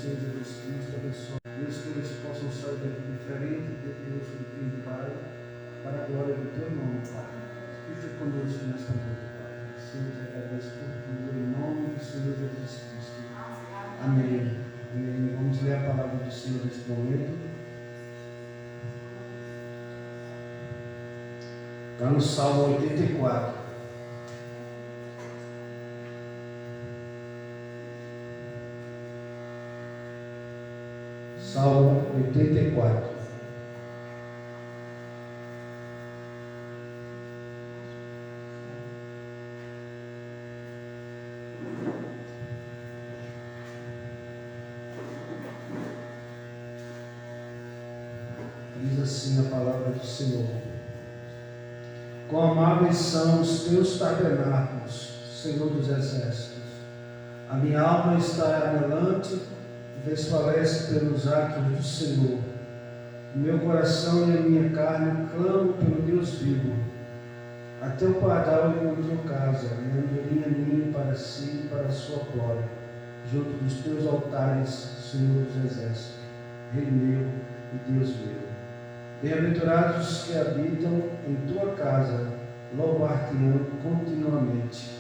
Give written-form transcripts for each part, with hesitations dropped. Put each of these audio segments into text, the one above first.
Senhor Jesus Cristo, abençoe. Deus, que eles possam sair daqui diferente de Deus, de Pai, para a glória do Teu nome, Pai. Fique conosco nesta noite, Pai. Senhor, te agradeço por tudo, em nome do Senhor Jesus Cristo. Amém. Amém. Vamos ler a palavra do Senhor neste momento. Está no Salmo 84. Salmo 84. Diz assim a palavra do Senhor: quão amáveis são os teus tabernáculos, Senhor dos exércitos. A minha alma está anelante, desfalece pelos atos do Senhor. O meu coração e a minha carne clamam pelo Deus vivo. Até o pardal encontrou casa, e a andorinha ninho para si e para a sua glória, junto dos teus altares, Senhor dos exércitos, Rei meu e Deus meu. Bem-aventurados os que habitam em tua casa, louvar-te-ão continuamente.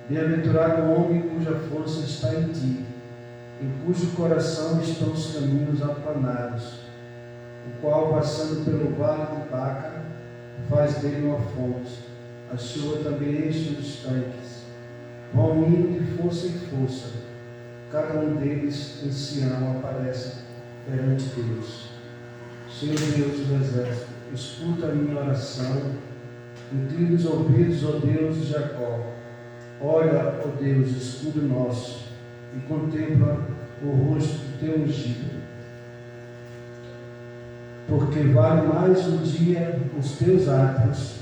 Bem-aventurado o homem cuja força está em ti, em cujo coração estão os caminhos aplanados, o qual, passando pelo vale de Baca, faz dele uma fonte. A chuva também enche os tanques. Vão indo de força em força, cada um deles em Sião aparece perante Deus. Senhor Deus do exército, escuta a minha oração, inclina os ouvidos, ó Deus de Jacó. Olha, ó Deus, escudo nosso, e contempla o rosto do teu ungido. Porque vale mais um dia os teus atos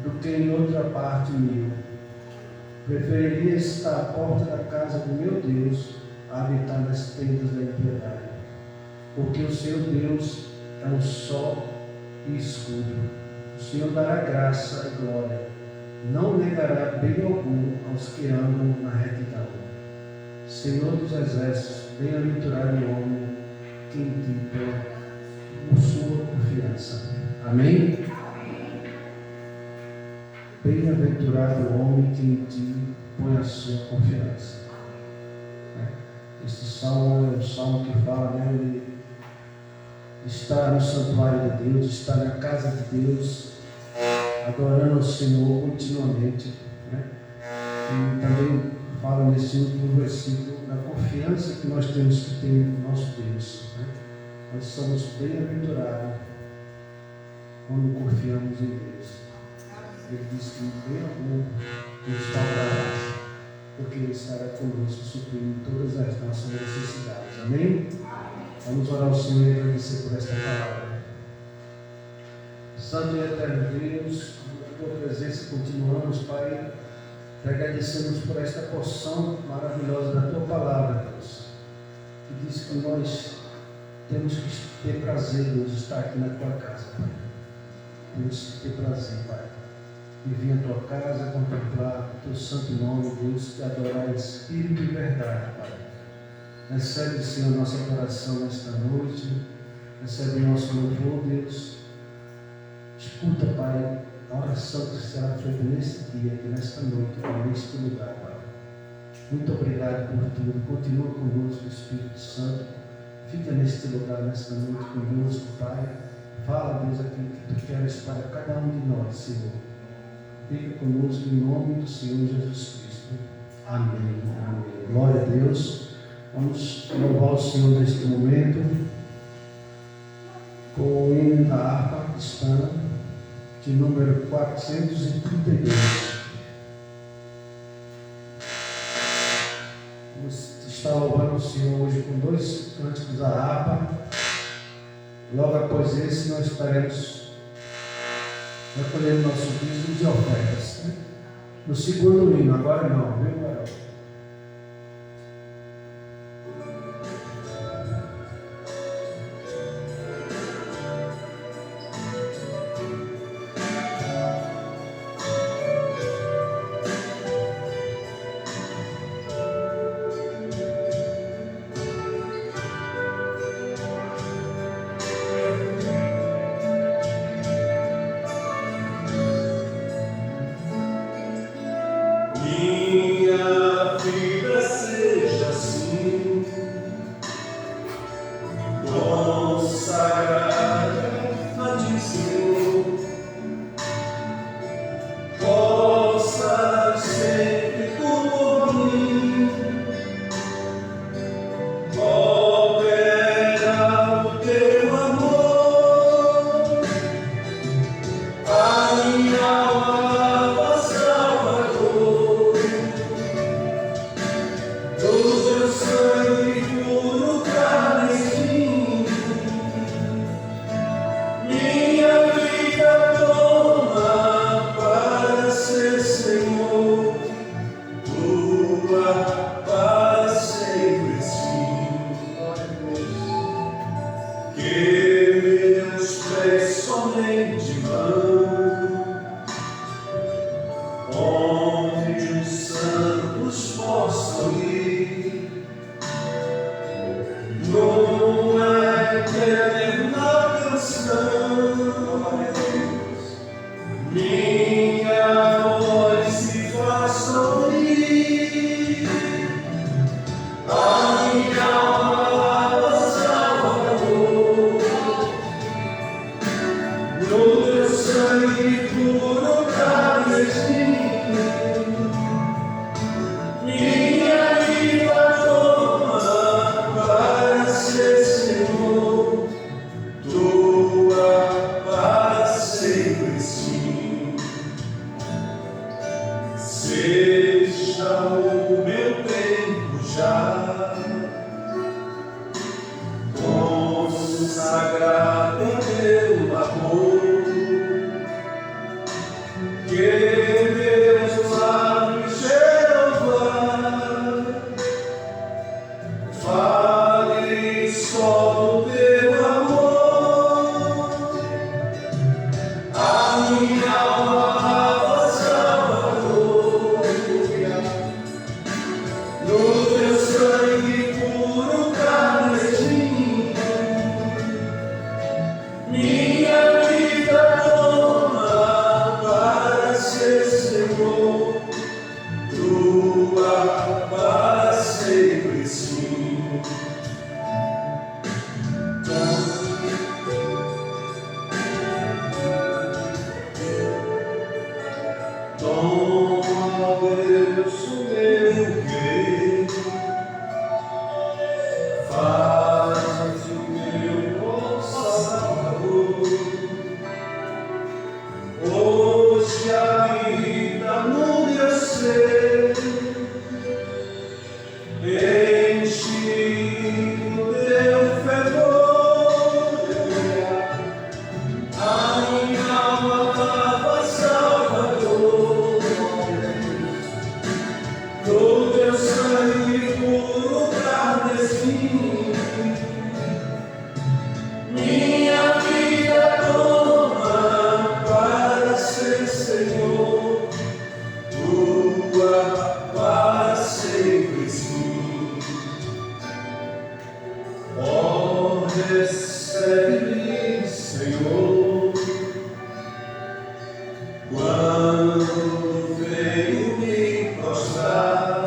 do que em outra parte mil. Preferiria estar à porta da casa do meu Deus a habitar nas tendas da impiedade. Porque o Senhor Deus é um sol e escudo. O Senhor dará graça e glória. Não negará bem algum aos que andam na retidão. Senhor dos exércitos, bem-aventurado o homem que em ti põe sua confiança. Amém? Bem-aventurado o homem que em ti põe a sua confiança. Este salmo é um salmo que fala, de estar no santuário de Deus, estar na casa de Deus, adorando o Senhor continuamente. E também fala nesse último versículo da confiança que nós temos que ter no nosso Deus. Nós somos bem-aventurados quando confiamos em Deus. Ele diz que bem algum nos faltará, porque Ele estará conosco, suprindo todas as nossas necessidades. Amém? Vamos orar ao Senhor e agradecer por esta palavra. Santo e eterno Deus, na tua presença continuamos, Pai, te agradecemos por esta porção maravilhosa da tua palavra, Deus, que diz que nós temos que ter prazer, Deus, de estar aqui na tua casa, Pai. Temos que ter prazer, Pai, de vir à tua casa, contemplar o teu santo nome, Deus, te adorar em espírito e verdade, Pai. Recebe, Senhor, nossa adoração nesta noite, recebe nosso louvor, Deus. Escuta, Pai, a oração que será feita neste dia, aqui nesta noite, Pai, neste lugar, Pai. Muito obrigado por tudo. Continua conosco, Espírito Santo. Fica neste lugar, nesta noite conosco, Pai. Fala, Deus, aquilo que tu queres para cada um de nós, Senhor. Fica conosco em nome do Senhor Jesus Cristo. Amém. Amém. Glória a Deus. Vamos louvar o Senhor neste momento com o hino da harpa cristã, de número 432. Vamos estar louvando o Senhor hoje com 2 cânticos da harpa. Logo após esse, nós estaremos recolhendo nosso dízimo de ofertas. No segundo hino, agora não, viu, Garoto? consagrada a ti, Senhor, possa sempre por mim operar o teu amor. A minha alma Salvador, do teu sangue puro carmesim, minha vida toma para ser, Senhor, tua para sempre sim. Que meus pés somente vão onde os santos possam ir, numa eterna canção. Minha voz se faça ouvir, a minha alma Salvador, no teu sangue puro carmesim, minha vida toma para ser, Senhor, tua para sempre sim. Seja o meu tempo já consagrado em teu amor, que meus lábios Jeová falem só do teu amor. A minha alma Salvador, no teu sangue puro carmesim, minha vida toma para ser, Senhor, tua para sempre sim. Toma, Deus, o meu querer, faz o meu Salvador, hoje habita no meu ser, enche o teu fervor, a minha alma Salvador, no teu sangue puro carmesim, minha vida toma para ser, Senhor, tua para sempre sim. Oh, recebe-me, Senhor, quando venho me prostrar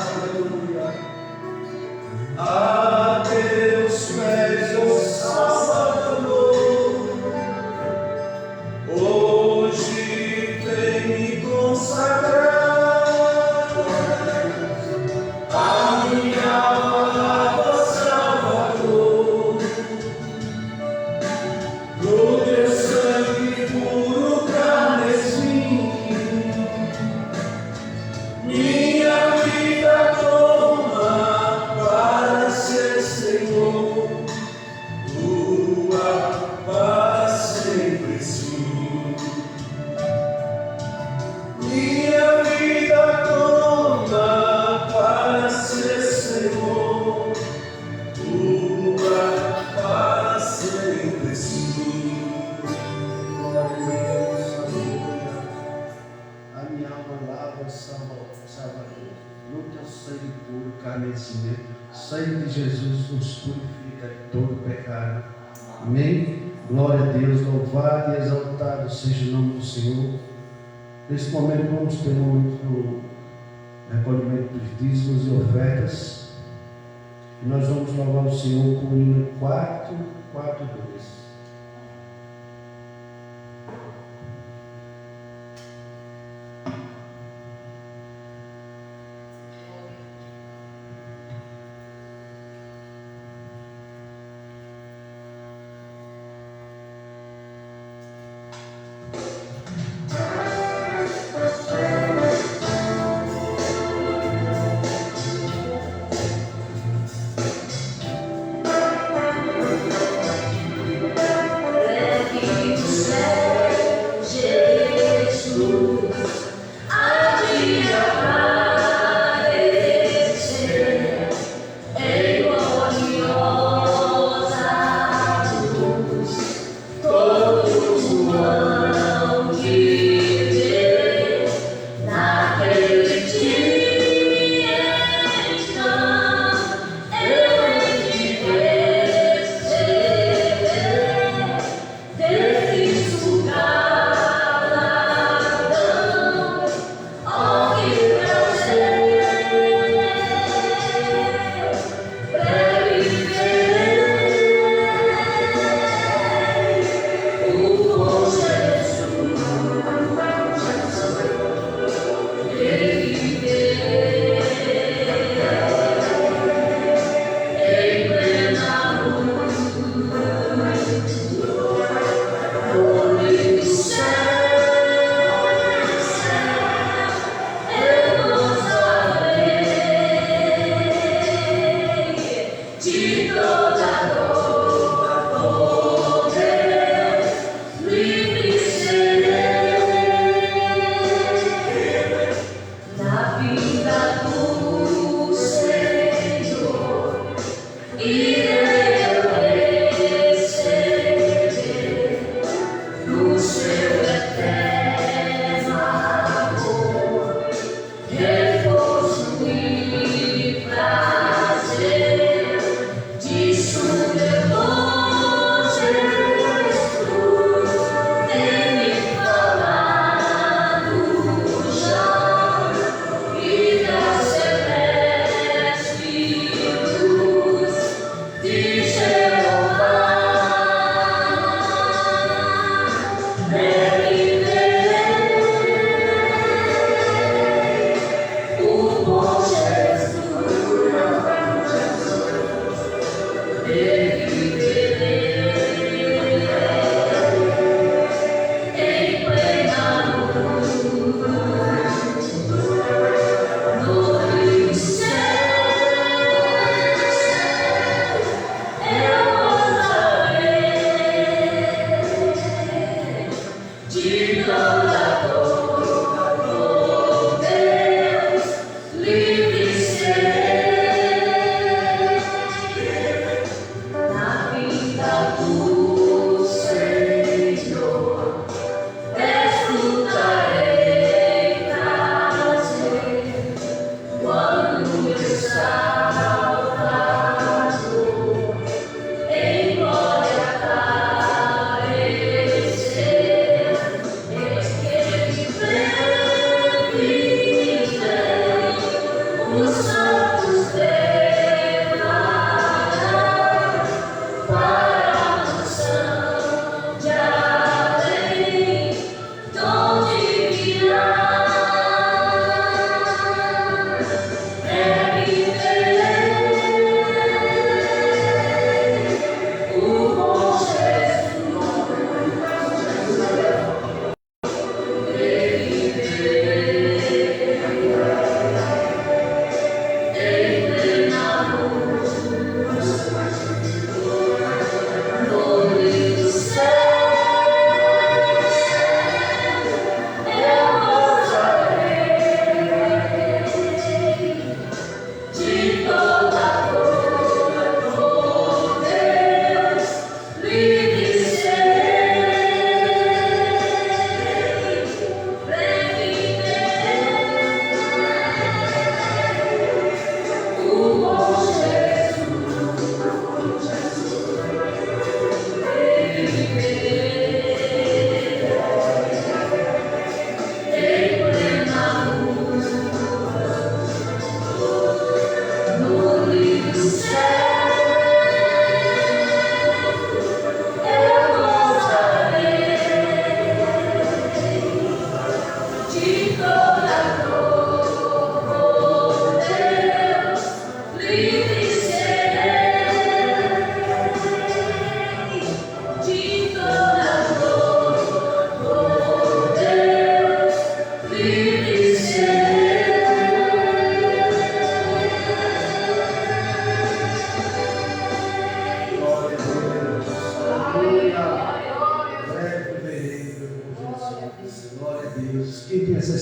a teus pés, ó Salvador, hoje vem me consagrar. A minha alma Salvador, no teu sangue puro carmesim, minha vida toma para ser, Senhor, tua para sempre sim. Minha vida toma para ser, Senhor, tua para sempre sim. A minha alma lava, Salvador, no teu sangue puro carmesim. Sangue de Jesus nos purifica de todo pecado. Amém? Glória a Deus, louvado e exaltado seja o nome do Senhor. Nesse momento vamos ter um momento do recolhimento dos dízimos e ofertas. E nós vamos louvar o Senhor com o hino 442.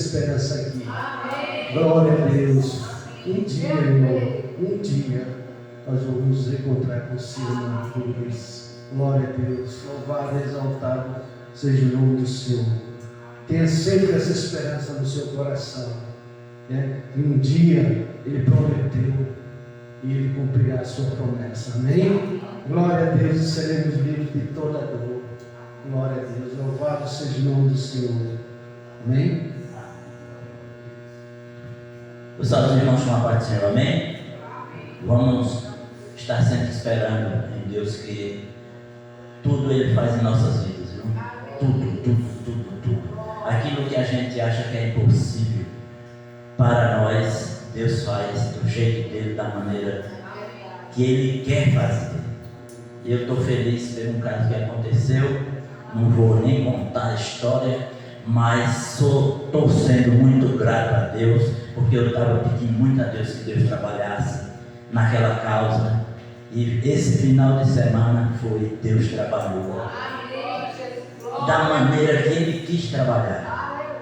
esperança aqui. Glória a Deus. Um dia, irmão, um dia nós vamos nos encontrar com o Senhor na cruz. Glória a Deus. Louvado e exaltado seja o nome do Senhor. Tenha sempre essa esperança no seu coração, né? E um dia Ele prometeu e Ele cumprirá a sua promessa. Amém? Glória a Deus, e seremos livres de toda dor. Glória a Deus. Louvado seja o nome do Senhor. Amém? Os outros irmãos com a paz do Senhor, amém? Vamos estar sempre esperando em Deus que tudo Ele faz em nossas vidas, viu? Tudo. Aquilo que a gente acha que é impossível, para nós, Deus faz do jeito dele, da maneira que Ele quer fazer. E eu estou feliz por um caso que aconteceu, não vou nem contar a história, mas estou sendo muito grato a Deus, porque eu estava pedindo muito a Deus que Deus trabalhasse naquela causa, e esse final de semana foi Deus trabalhou da maneira que Ele quis trabalhar,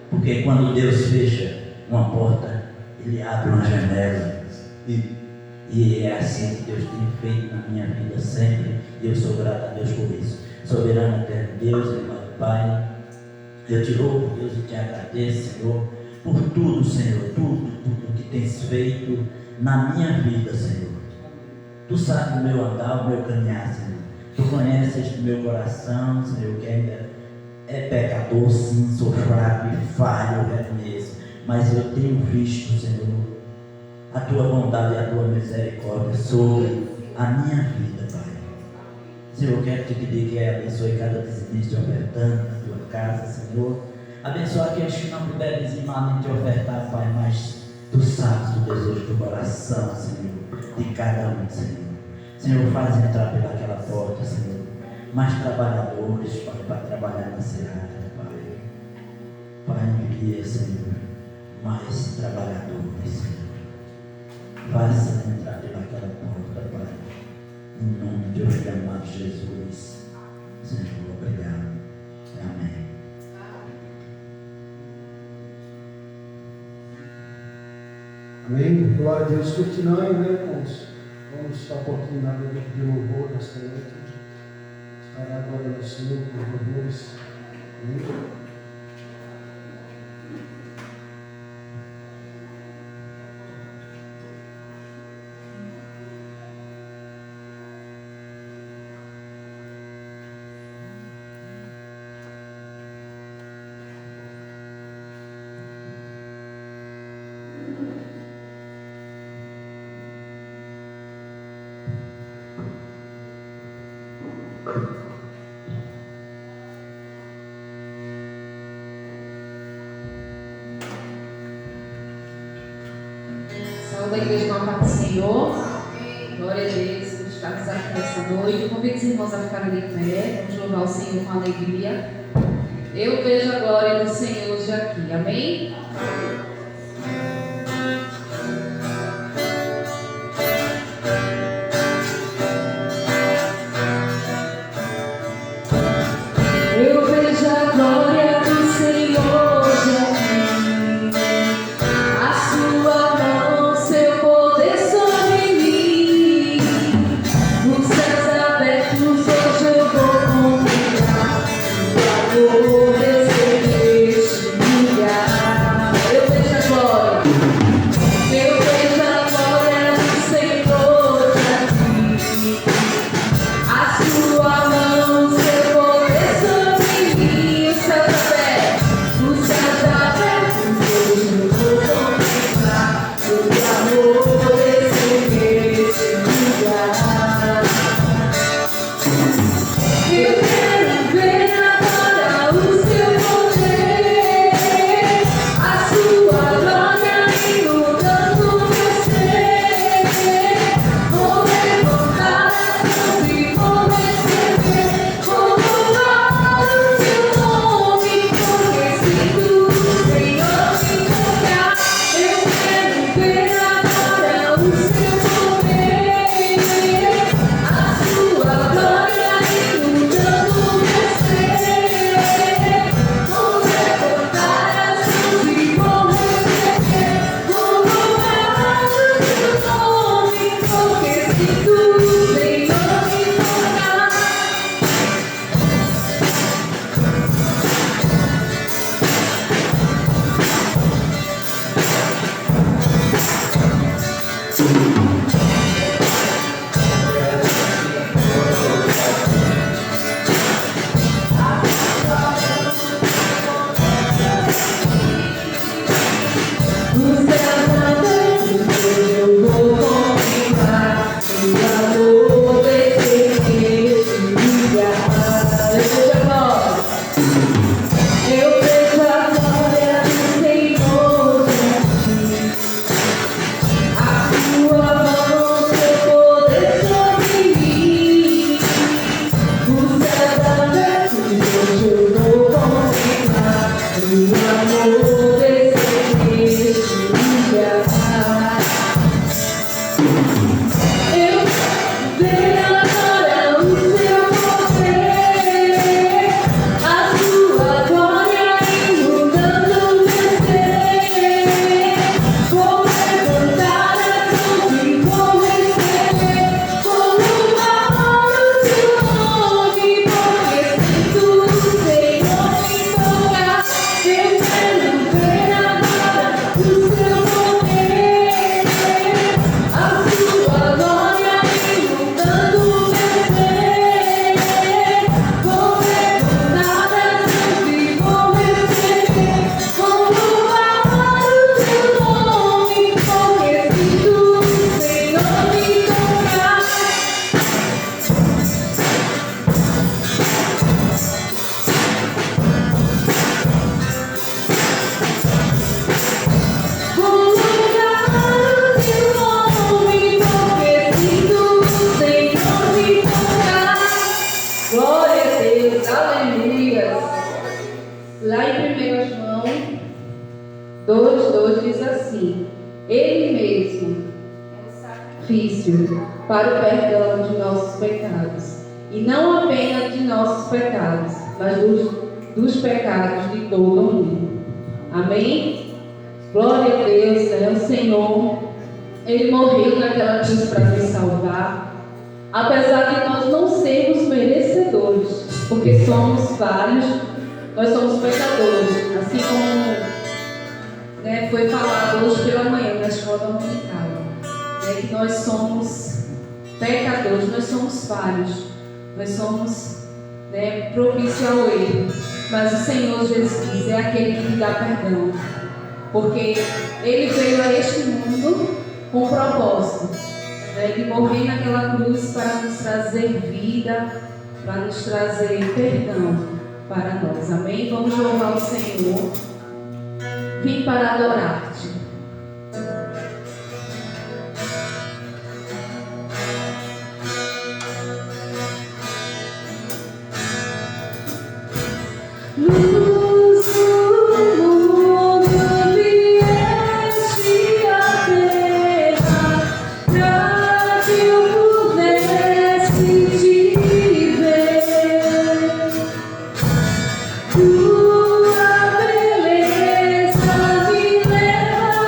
porque quando Deus fecha uma porta, Ele abre uma janela, e é assim que Deus tem feito na minha vida sempre, e eu sou grato a Deus por isso. Soberano eterno Deus, irmão Pai, eu te louvo, Deus, e te agradeço, Senhor, por tudo, Senhor, tudo que tens feito na minha vida, Senhor. Tu sabes o meu andar, o meu caminhar, Senhor. Tu conheces o meu coração, Senhor, que ainda é pecador, sim, sou fraco e falho, reconheço. Mas eu tenho visto, Senhor, a tua bondade e a tua misericórdia sobre a minha vida, Pai. Senhor, eu quero te pedir que abençoe cada dizimista ofertando na tua casa, Senhor. Abençoa aqueles que não puderem dizimar nem te ofertar, Pai, mas tu sabes o desejo do coração, Senhor, de cada um, Senhor. Senhor, faz entrar pelaquela porta, Senhor, mais trabalhadores, Pai, para trabalhar na seara, Pai. Pai, envia, Senhor, mais trabalhadores, Senhor. Faça entrar pelaquela porta, Pai. Em nome de Deus amado Jesus. Senhor, obrigado. Amém. Amém? Glória a Deus. Continuando, né, irmãos? Vamos estar um pouquinho na vida de louvor nesta noite. Estará agora no Senhor por louvores. Amém? Saúde a igreja com a paz do Senhor. Glória a Deus por estarmos aqui nessa noite. Eu convido os irmãos a ficarem de pé. Vamos louvar o Senhor com alegria. Eu vejo a glória do Senhor hoje aqui. Amém? Eu vejo a glória do Senhor hoje aqui. A sua mão, seu poder sobre mim. Os céus abertos, hoje eu vou contemplar o amor desse lugar. Eu 2:2 diz assim: Ele mesmo é o sacrifício para o perdão de nossos pecados, e não apenas de nossos pecados, mas dos pecados de todo o mundo. Amém? Glória a Deus, né? O Senhor, Ele morreu naquela cruz para nos salvar, apesar de nós não sermos merecedores, porque somos vários, nós somos pecadores, assim como, né, foi falado hoje pela manhã na escola dominical, né, que nós somos pecadores, nós somos falhos, nós somos, né, propício ao erro, mas o Senhor Jesus é aquele que dá perdão, porque Ele veio a este mundo com um propósito, né, de morrer naquela cruz para nos trazer vida, para nos trazer perdão para nós. Amém? Vamos louvar o Senhor. Vim para adorar-te. Luz do mundo, vieste à terra, para que eu pudesse te ver. Tua beleza me leva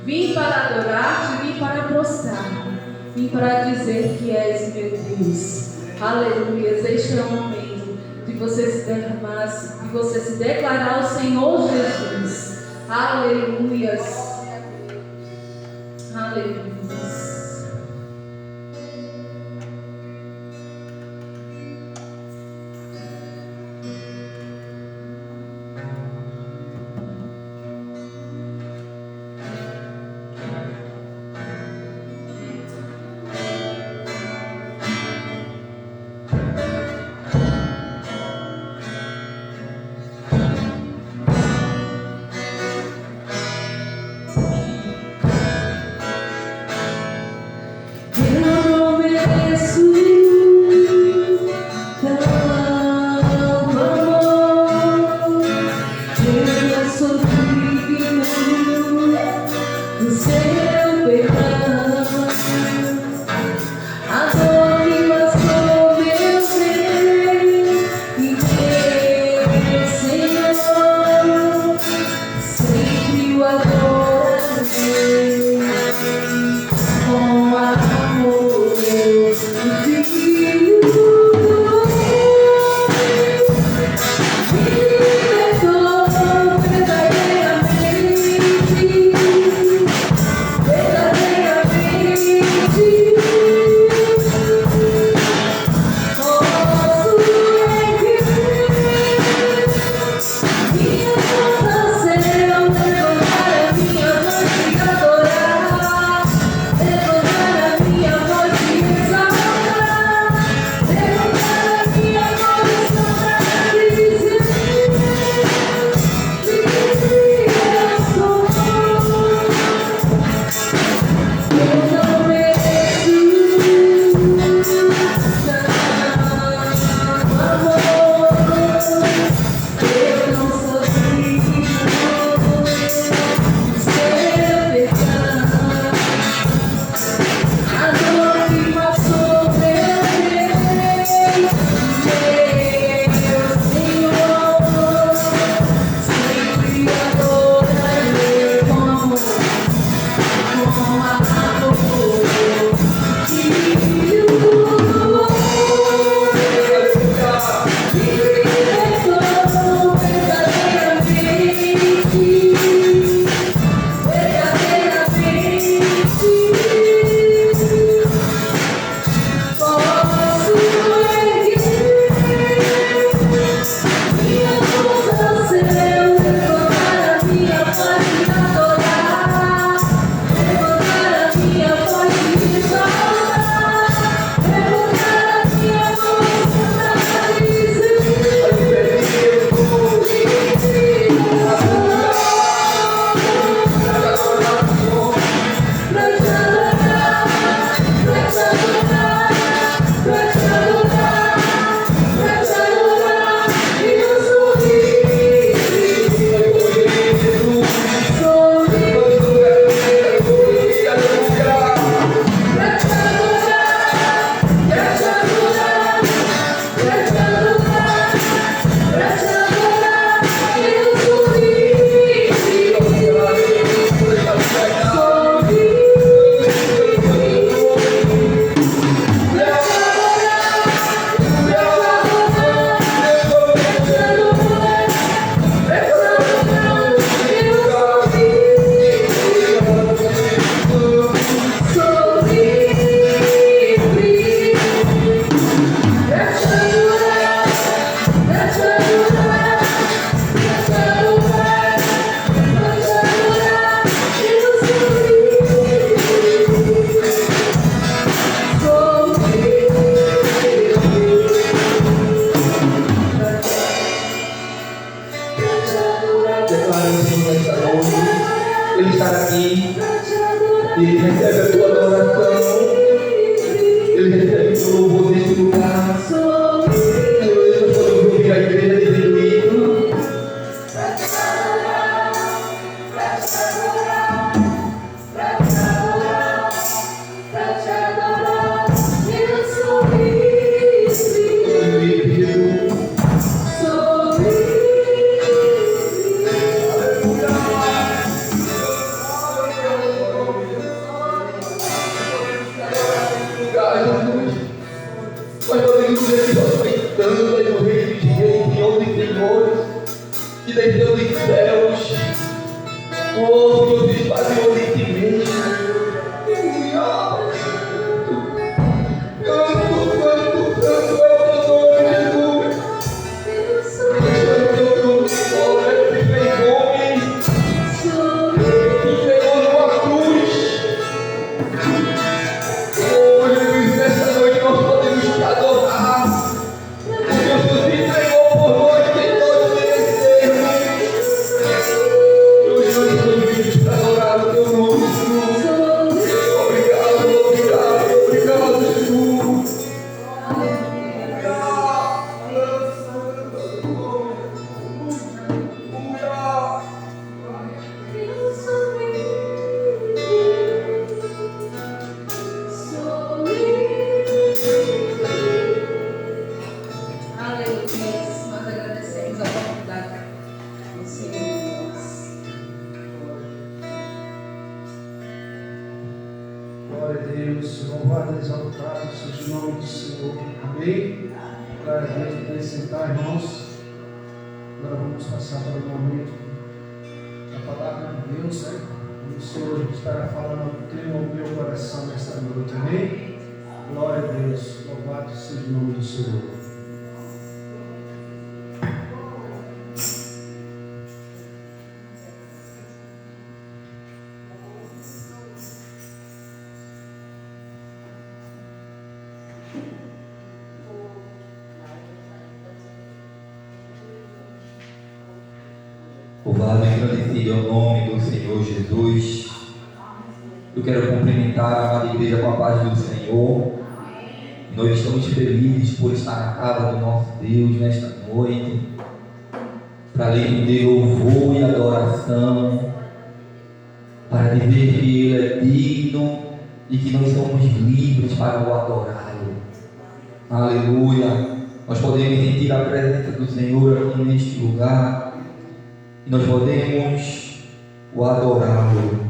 Vim para adorar-te, vim para prostrar-me, vim para dizer que és meu Deus. Aleluia. Este é o momento de você se derramar, de você se declarar ao Senhor Jesus. Aleluia. Aleluia. Ele está aqui e Ele recebe a tua adoração. Ele recebe o teu louvor neste lugar. Nós podemos ouvir a igreja dizendo isso. Glória a Deus, louvado e exaltado seja o nome do Senhor. Amém? Glória a Deus, podem sentar, irmãos. Agora vamos passar para o momento da palavra de Deus, né? O Senhor estará falando ao teu e ao meu coração nesta noite. Amém? Glória a Deus, louvado seja o nome do Senhor. Louvado e agradecido é o nome do Senhor Jesus. Eu quero cumprimentar a amada igreja com a paz do Senhor. Nós estamos felizes por estar na casa do nosso Deus nesta noite, para render louvor e adoração, para dizer que Ele é digno e que nós somos livres para o adorá-lo. Aleluia! Nós podemos sentir a presença do Senhor aqui neste lugar. Nós podemos o adorá-lo.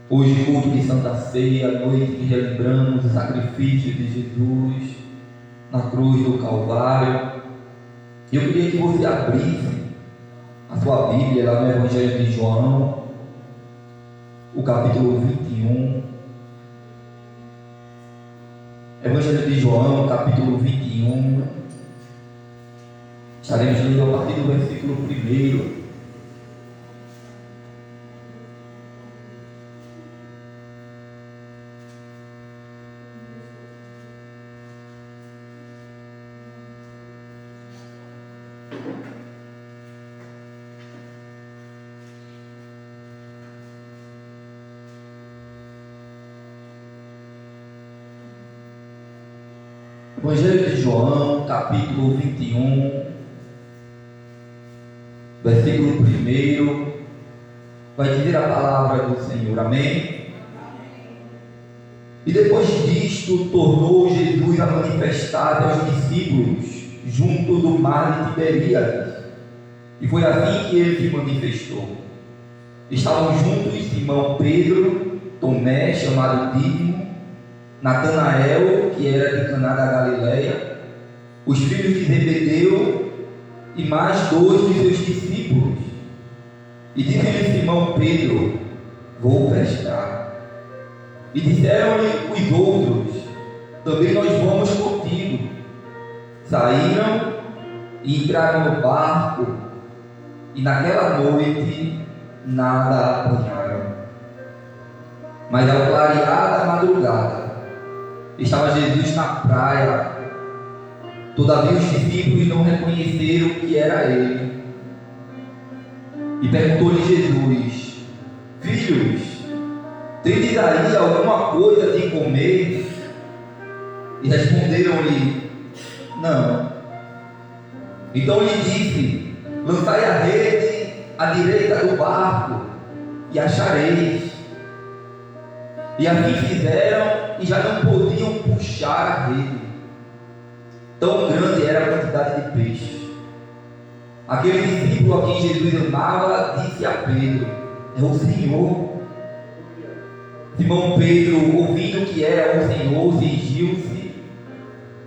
Hoje, culto de Santa Ceia, noite que relembramos o sacrifício de Jesus na cruz do Calvário. Eu queria que você abrisse a sua Bíblia lá no Evangelho de João, o capítulo 21. Evangelho de João, capítulo 21. Estaremos lendo a partir do versículo 1. Evangelho de João, capítulo 21, versículo 1, vai dizer a palavra do Senhor, amém? E depois disto, tornou Jesus a manifestar aos discípulos junto do mar de Tiberíades, e foi assim que ele se manifestou. Estavam juntos Simão Pedro, Tomé, chamado Dídimo, Natanael, que era de Caná da Galileia, os filhos de Zebedeu e mais 2 de seus discípulos. E disse-lhe Simão Pedro: vou pescar. E disseram-lhe os outros: também nós vamos contigo. Saíram e entraram no barco, e naquela noite nada apanharam. Mas ao clarear da madrugada, estava Jesus na praia. Todavia os discípulos não reconheceram que era ele. E perguntou-lhe Jesus: filhos, tendes aí alguma coisa de comer? E responderam-lhe: não. Então lhe disse: lançai a rede à direita do barco e achareis. E assim fizeram, e já não podiam puxar a rede, tão grande era a quantidade de peixe. Aquele discípulo a quem Jesus amava disse a Pedro: é o Senhor. Simão Pedro, ouvindo que era o Senhor, cingiu-se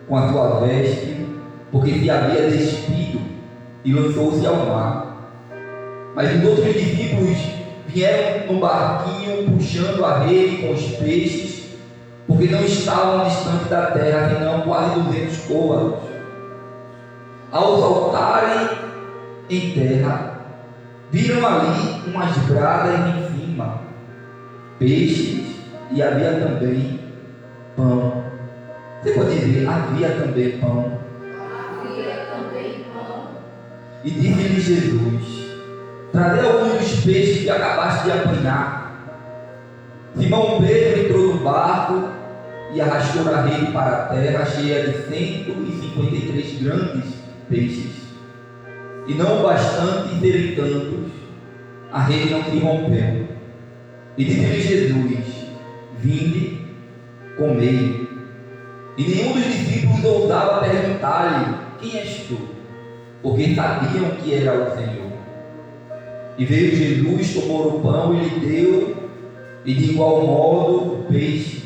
com a sua veste, porque se havia despido, e lançou-se ao mar. Mas os outros discípulos vieram no barquinho puxando a rede com os peixes, porque não estavam distante da terra, senão quase 200 côvados. Ao saltarem em terra, viram ali umas bradas em cima, peixes, e havia também pão. Você pode dizer: havia também pão. Havia também pão. E disse-lhe Jesus: trazei alguns dos peixes que acabaste de apanhar. Simão Pedro entrou no barco e arrastou a rede para a terra, cheia de 153 grandes peixes. E não bastante serem tantos, a rede não se rompeu. E disse-lhe Jesus: vinde, comei. E nenhum dos discípulos ousava perguntar-lhe: quem és tu? Porque sabiam que era o Senhor. E veio Jesus, tomou o pão e lhe deu, e de igual modo o peixe.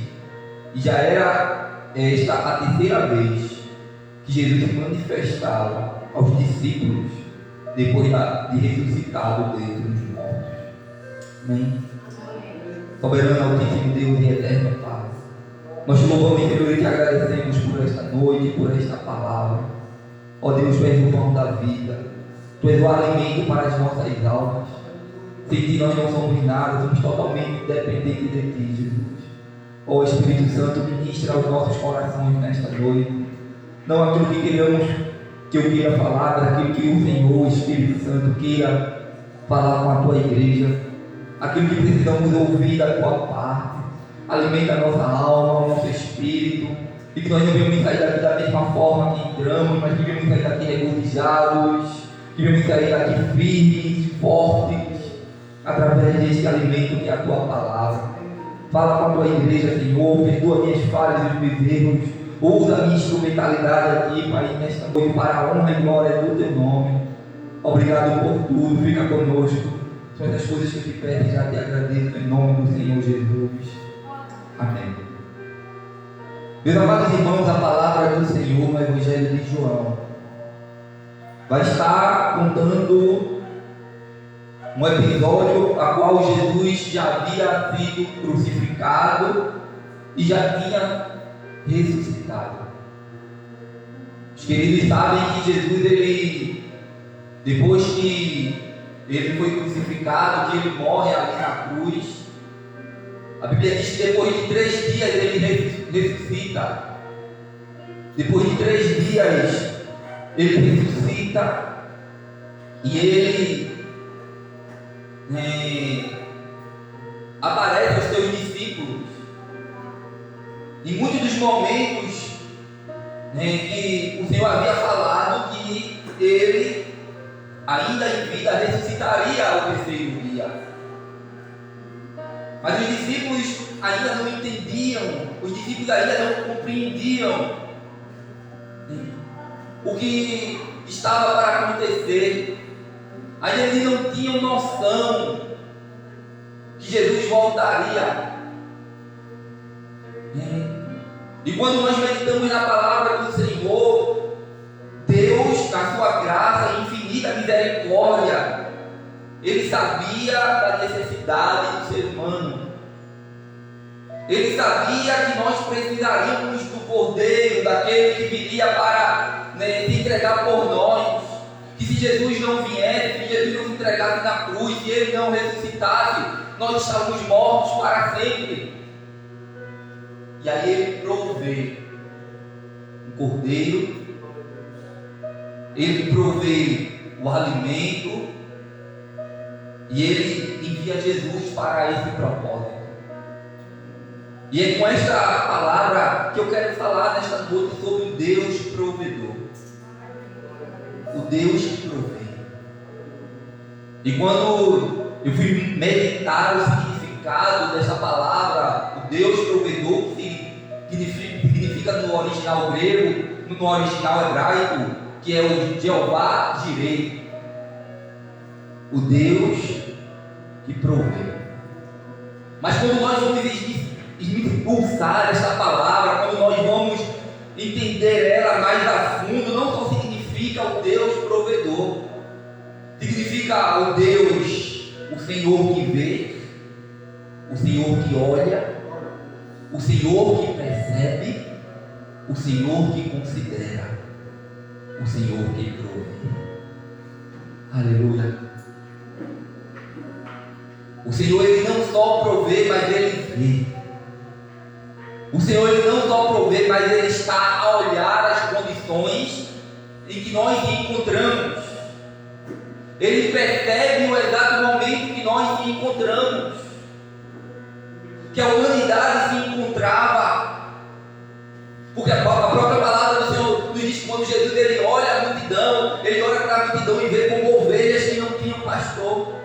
E já era esta a terceira vez que Jesus se manifestava aos discípulos depois de ressuscitado dentre os mortos. Amém? Soberano, Altíssimo Deus e eterno Pai, nós te louvamos, Senhor, e te agradecemos por esta noite, por esta palavra. Ó Deus, tu és o pão da vida, tu és o alimento para as nossas almas. Sem ti nós não somos nada, somos totalmente dependentes de ti, Jesus. Ó Espírito Santo, ministra aos nossos corações nesta noite. Não aquilo que eu queira falar, mas aquilo que o Senhor, o Espírito Santo, queira falar com a tua igreja. Aquilo que precisamos ouvir da tua parte. Alimenta a nossa alma, o nosso espírito. E que nós não venhamos sair daqui da mesma forma que entramos, mas que venhamos sair daqui regozijados, que venhamos sair daqui firmes, fortes, através deste alimento que é a tua palavra. Fala com a tua igreja, Senhor, perdoa minhas falhas e meus erros. Usa a minha instrumentalidade aqui, Pai, nesta noite, para a honra e glória do teu nome. Obrigado por tudo, fica conosco. São essas coisas que eu te peço e já te agradeço em nome do Senhor Jesus. Amém. Meus amados irmãos, a palavra do Senhor no Evangelho de João vai estar contando um episódio a qual Jesus já havia sido crucificado e já tinha ressuscitado. Os queridos sabem que Jesus, depois que ele foi crucificado, que ele morre ali na cruz, a Bíblia diz que depois de 3 dias ele ressuscita. Depois de 3 dias ele ressuscita e ele aparece aos seus discípulos. Em muitos dos momentos que o Senhor havia falado que ele, ainda em vida, ressuscitaria ao 3º dia. Mas os discípulos ainda não entendiam, os discípulos ainda não compreendiam o que estava para acontecer. Ainda eles não tinham noção que Jesus voltaria. E quando nós meditamos na palavra do Senhor, Deus, na sua graça e infinita misericórdia, Ele sabia da necessidade do ser humano. Ele sabia que nós precisaríamos do Cordeiro, daquele que viria para se entregar por nós. Que se Jesus não viesse, se Jesus não se entregasse na cruz, se Ele não ressuscitasse, nós estávamos mortos para sempre. E aí Ele provê um Cordeiro, Ele provê o alimento, e Ele envia Jesus para esse propósito. E é com esta palavra que eu quero falar nesta noite sobre o Deus provedor. O Deus que provê. E quando eu fui meditar o significado dessa palavra, o Deus provedor, que significa no original grego, no original hebraico, que é o Jeová Jireh. O Deus que provê. Mas quando nós vamos expulsar esta palavra, quando nós vamos entender ela mais a fundo, não só significa o Deus provedor, significa o Deus, o Senhor que vê, o Senhor que olha, o Senhor que percebe, o Senhor que considera, o Senhor que provê. Aleluia. O Senhor, Ele não só provê, mas Ele vê. O Senhor, Ele não só provê, mas Ele está a olhar as condições em que nós nos encontramos. Ele percebe o exato momento que nós nos encontramos, que a humanidade se encontrava, porque a própria palavra do Senhor nos diz que quando Jesus Ele olha a multidão, Ele olha para a multidão e vê como ovelhas que não tinham pastor.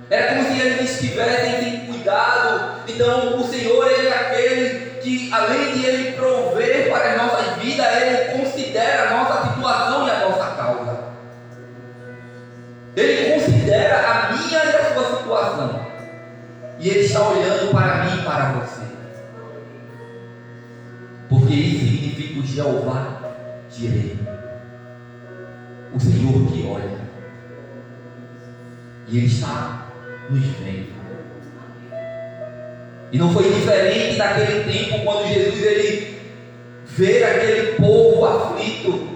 Era como se eles estivessem sem cuidado. Então o Senhor, Ele é aquele que, além de Ele prover para as nossas vidas, Ele considera a nossa situação e a nossa causa. Ele considera a minha e a sua situação. E Ele está olhando para mim e para você. Jeová Jireh, o Senhor que olha, e Ele está nos vendo. E não foi diferente naquele tempo, quando Jesus ele vê aquele povo aflito.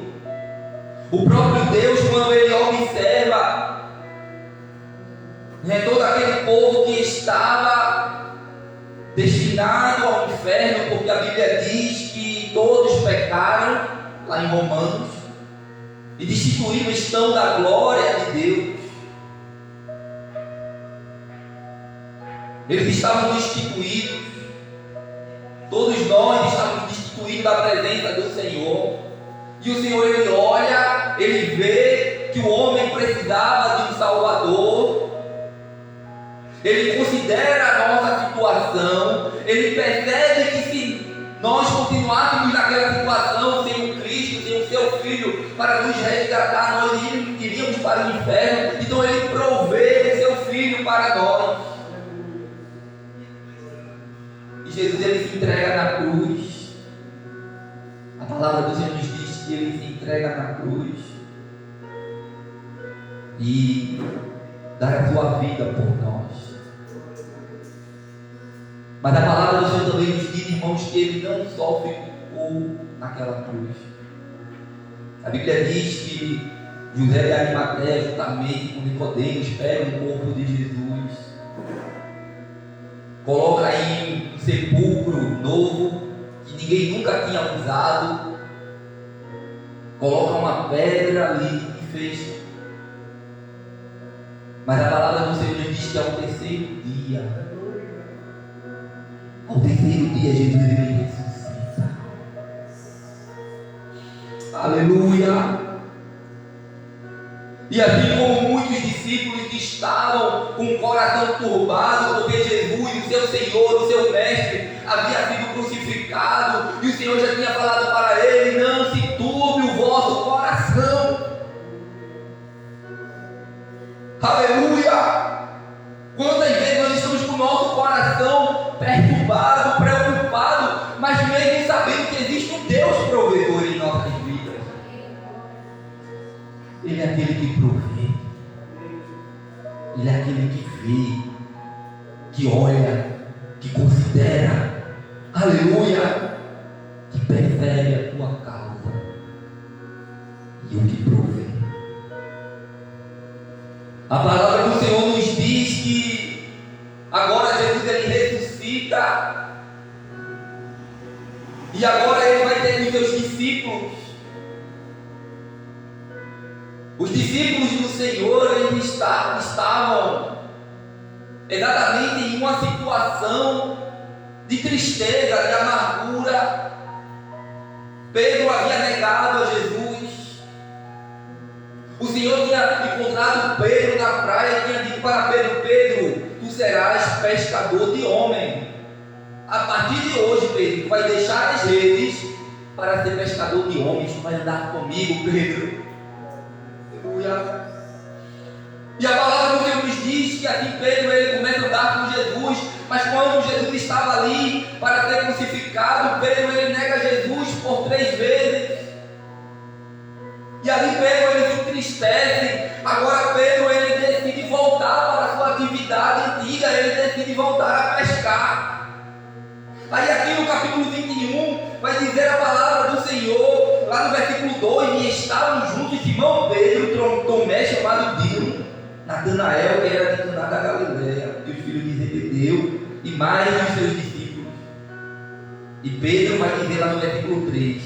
O próprio Deus, quando Ele observa, né, todo aquele povo que estava destinado ao inferno, porque a Bíblia diz que todos pecaram, lá em Romanos, e destituídos estão da glória de Deus. Eles estavam destituídos, todos nós estávamos destituídos da presença do Senhor. E o Senhor, Ele olha, Ele vê que o homem precisava de um Salvador. Ele considera a nossa situação. Ele percebe que se nós continuássemos naquela situação, sem o Cristo, sem o seu Filho, para nos resgatar, nós iríamos para o inferno. Então Ele provê o seu Filho para nós. E Jesus, Ele se entrega na cruz. A palavra do Senhor nos diz que Ele se entrega na cruz e dá a sua vida por nós. Mas a palavra do Senhor também nos diz, irmãos, que Ele não só ficou naquela cruz. A Bíblia diz que José de Arimateia, juntamente com Nicodemos, pega o corpo de Jesus, coloca em um sepulcro novo que ninguém nunca tinha usado, coloca uma pedra ali e fecha. Mas a palavra do Senhor diz que ao terceiro dia, Jesus ele ressuscita. Aleluia! E assim como muitos discípulos que estavam com o coração turbado, porque Jesus, o seu Senhor, o seu Mestre, havia sido crucificado, e o Senhor já tinha falado para ele: não se turbe o vosso coração. Aleluia! Quantas vezes nós estamos com o nosso coração perturbado, preocupado, mas mesmo sabendo que existe um Deus provedor em nossas vidas. Ele é aquele que provê, Ele é aquele que vê, que olha, que considera, aleluia, que percebe a tua causa e o que provê. A palavra do Senhor nos diz que agora Jesus ele ressuscita e agora Ele vai ter com seus discípulos. Os discípulos do Senhor eles estavam exatamente em uma situação de tristeza, de amargura. Pedro havia negado a Jesus. O Senhor tinha encontrado Pedro na praia e tinha dito para Pedro: Pedro, tu serás pescador de homem. A partir de hoje, Pedro, tu vai deixar as redes para ser pescador de homens. Tu vai andar comigo, Pedro. Aleluia. E a palavra do Senhor nos diz que assim Pedro ele começa a andar com Jesus, mas quando Jesus estava ali para ser crucificado, Pedro ele nega Jesus por 3 vezes. E ali Pedro ele se entristece. Agora Pedro ele decide voltar para a sua atividade antiga, ele decide voltar a pescar. Aí aqui no capítulo 21 vai dizer a palavra do Senhor, lá no versículo 2: e estavam juntos Simão Pedro, Tomé chamado Dino, Natanael que era de Caná da Galileia, e os filhos de Zebedeu, e mais os seus discípulos. E Pedro vai dizer lá no versículo 3: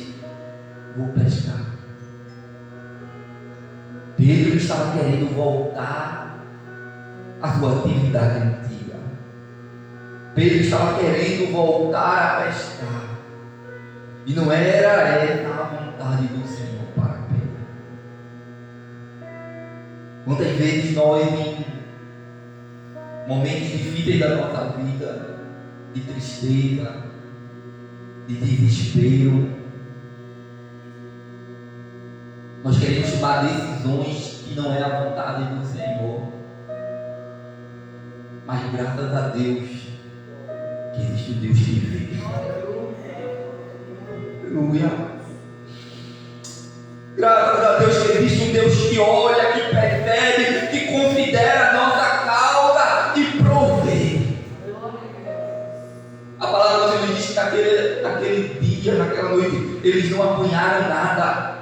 vou pescar. Pedro estava querendo voltar à sua atividade antiga. Pedro estava querendo voltar a pescar. E não era essa a vontade do Senhor para Pedro. Quantas vezes nós, em momentos difíceis da nossa vida, de tristeza, de desespero, nós queremos tomar decisões que não é a vontade do Senhor. Mas graças a Deus que existe o Deus que vê. Aleluia. Graças a Deus que existe um Deus que olha, que percebe, que considera a nossa causa e provê. A palavra do Senhor diz que naquele dia, naquela noite, eles não apanharam nada.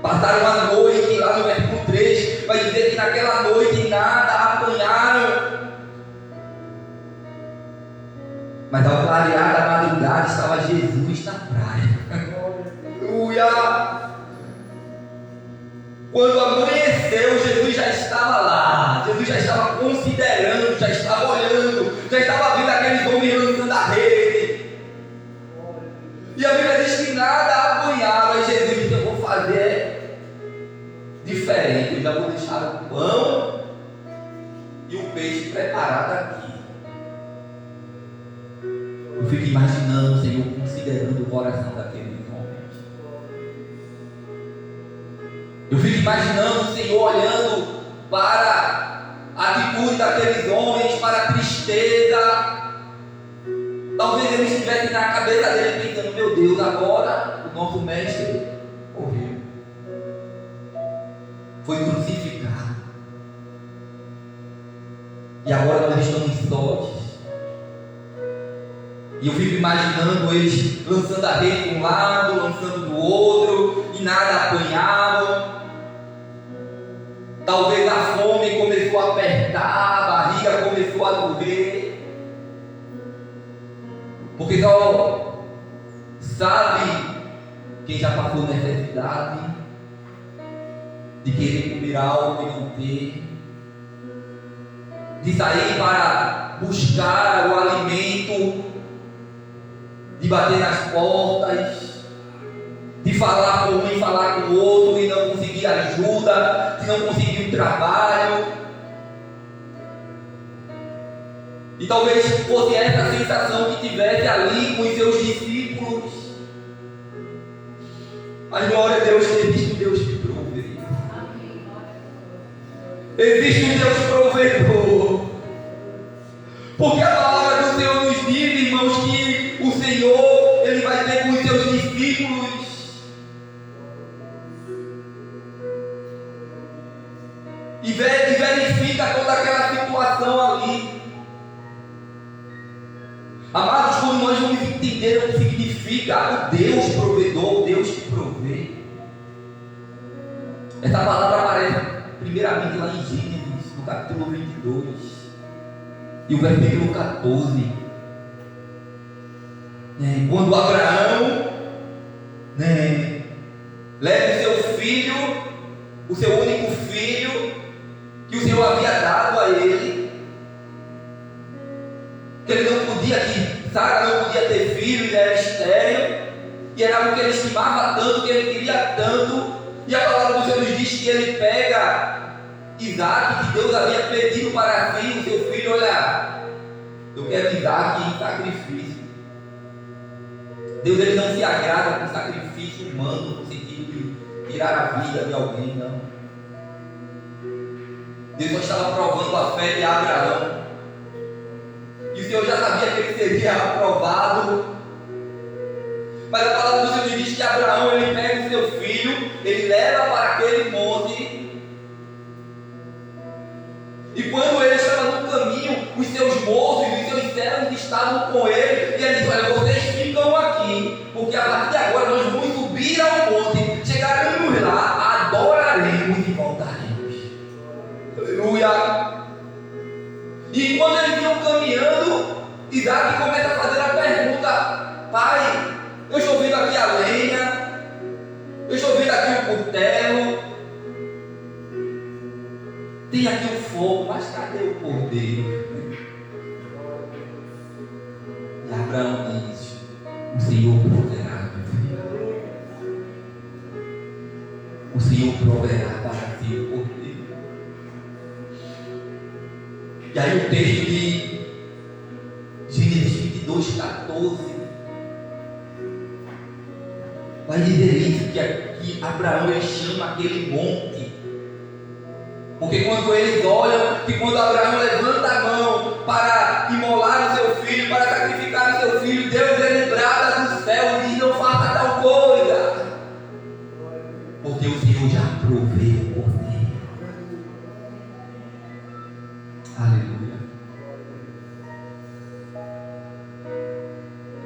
Passaram a noite, lá no versículo 3, vai dizer que naquela noite nada apanharam. Mas ao clarear da madrugada estava Jesus na praia. Aleluia! Quando amanheceu, Jesus já estava lá. Jesus já estava considerando, já estava olhando, já estava vendo aqueles homens lançando a rede. E a Bíblia diz que nada apanhava. E Jesus disse: eu vou fazer diferente. Eu já vou deixar o pão e o peixe preparado aqui. Eu fico imaginando o Senhor considerando o coração daqueles homens. Eu fico imaginando o Senhor olhando para a atitude daqueles homens, para a tristeza. Talvez eles estivessem na cabeça dele pensando: meu Deus, agora o nosso mestre morreu, foi crucificado, e agora nós estamos sós. E eu fico imaginando eles lançando a rede de um lado, lançando do outro, e nada apanhavam. Talvez a fome começou a apertar, a barriga começou a doer. Porque só sabe quem já passou necessidade de querer comer algo e não ter, de sair para buscar o alimento, de bater nas portas, de falar com um e falar com o outro e não conseguir ajuda, de não conseguir um trabalho. E talvez fosse essa sensação que tivesse ali com os seus discípulos. Mas glória a Deus que existe um Deus que provê. Existe um Deus provedor. Porque a palavra do Senhor nos diz, irmãos, que o Senhor, Ele vai ter com os seus discípulos e verifica toda aquela situação ali. Amados, quando nós vamos entender o que significa o Deus provedor, o Deus que provê, essa palavra aparece primeiramente lá em Gênesis, no capítulo 22 e o versículo 14. Quando Abraão leva o seu filho, o seu único filho, que o Senhor havia dado a ele, que ele não podia, que Sara não podia ter filho, ele era estéril, e era algo que ele estimava tanto, que ele queria tanto, e a palavra do Senhor nos diz que ele pega Isaac, que Deus havia pedido para si, o seu filho: olha, eu quero Isaac em sacrifício. Deus, ele não se agrada com sacrifício humano, no sentido de tirar a vida de alguém, não. Deus só estava provando a fé de Abraão. E o Senhor já sabia que ele seria aprovado. Mas a palavra do Senhor diz que Abraão, ele pega o seu filho, ele leva para aquele monte. E quando ele estava no caminho, os seus moços e os seus servos estavam com ele. E ele disse: olha, vocês ficam aqui, porque a partir de agora nós vamos subir ao monte, chegaremos lá, adoraremos e voltaremos. Aleluia! E quando eles iam caminhando, Isaac começa a fazer a pergunta: pai, eu estou vendo aqui a lenha, eu estou vendo aqui o cutelo, tem aqui o fogo, mas cadê o cordeiro? E Abraão diz: o Senhor proverá, meu filho. O Senhor proverá para ti o cordeiro. E aí o texto de Gênesis 22, 14 vai dizer isso, que Abraão, ele chama aquele monte, porque quando eles olham, que quando Abraão levanta a mão para imolar o seu filho, para sacrificar o seu filho, Deus, ele brada do céu e diz: não faça tal coisa.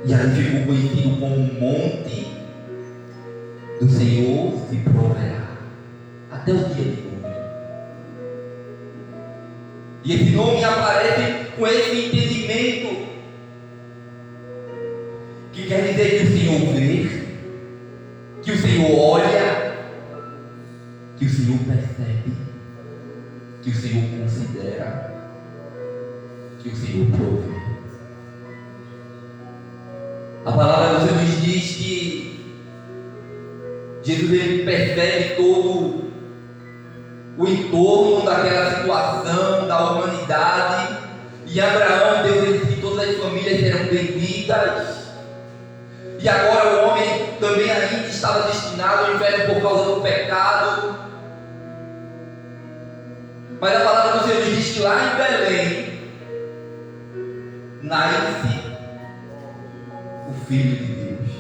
E aí ficou conhecido como o monte do Senhor se proverá até o dia de hoje. E esse nome aparece com esse entendimento, que quer dizer que o Senhor vê, que o Senhor olha, que o Senhor percebe, que o Senhor considera, que o Senhor provê. A palavra do Senhor nos diz que Jesus ele percebe todo o entorno daquela situação, da humanidade. E Abraão, Deus disse que todas as famílias serão benditas. E agora o homem também ainda estava destinado ao inferno por causa do pecado. Mas a palavra do Senhor diz que lá em Belém nasce o Filho de Deus.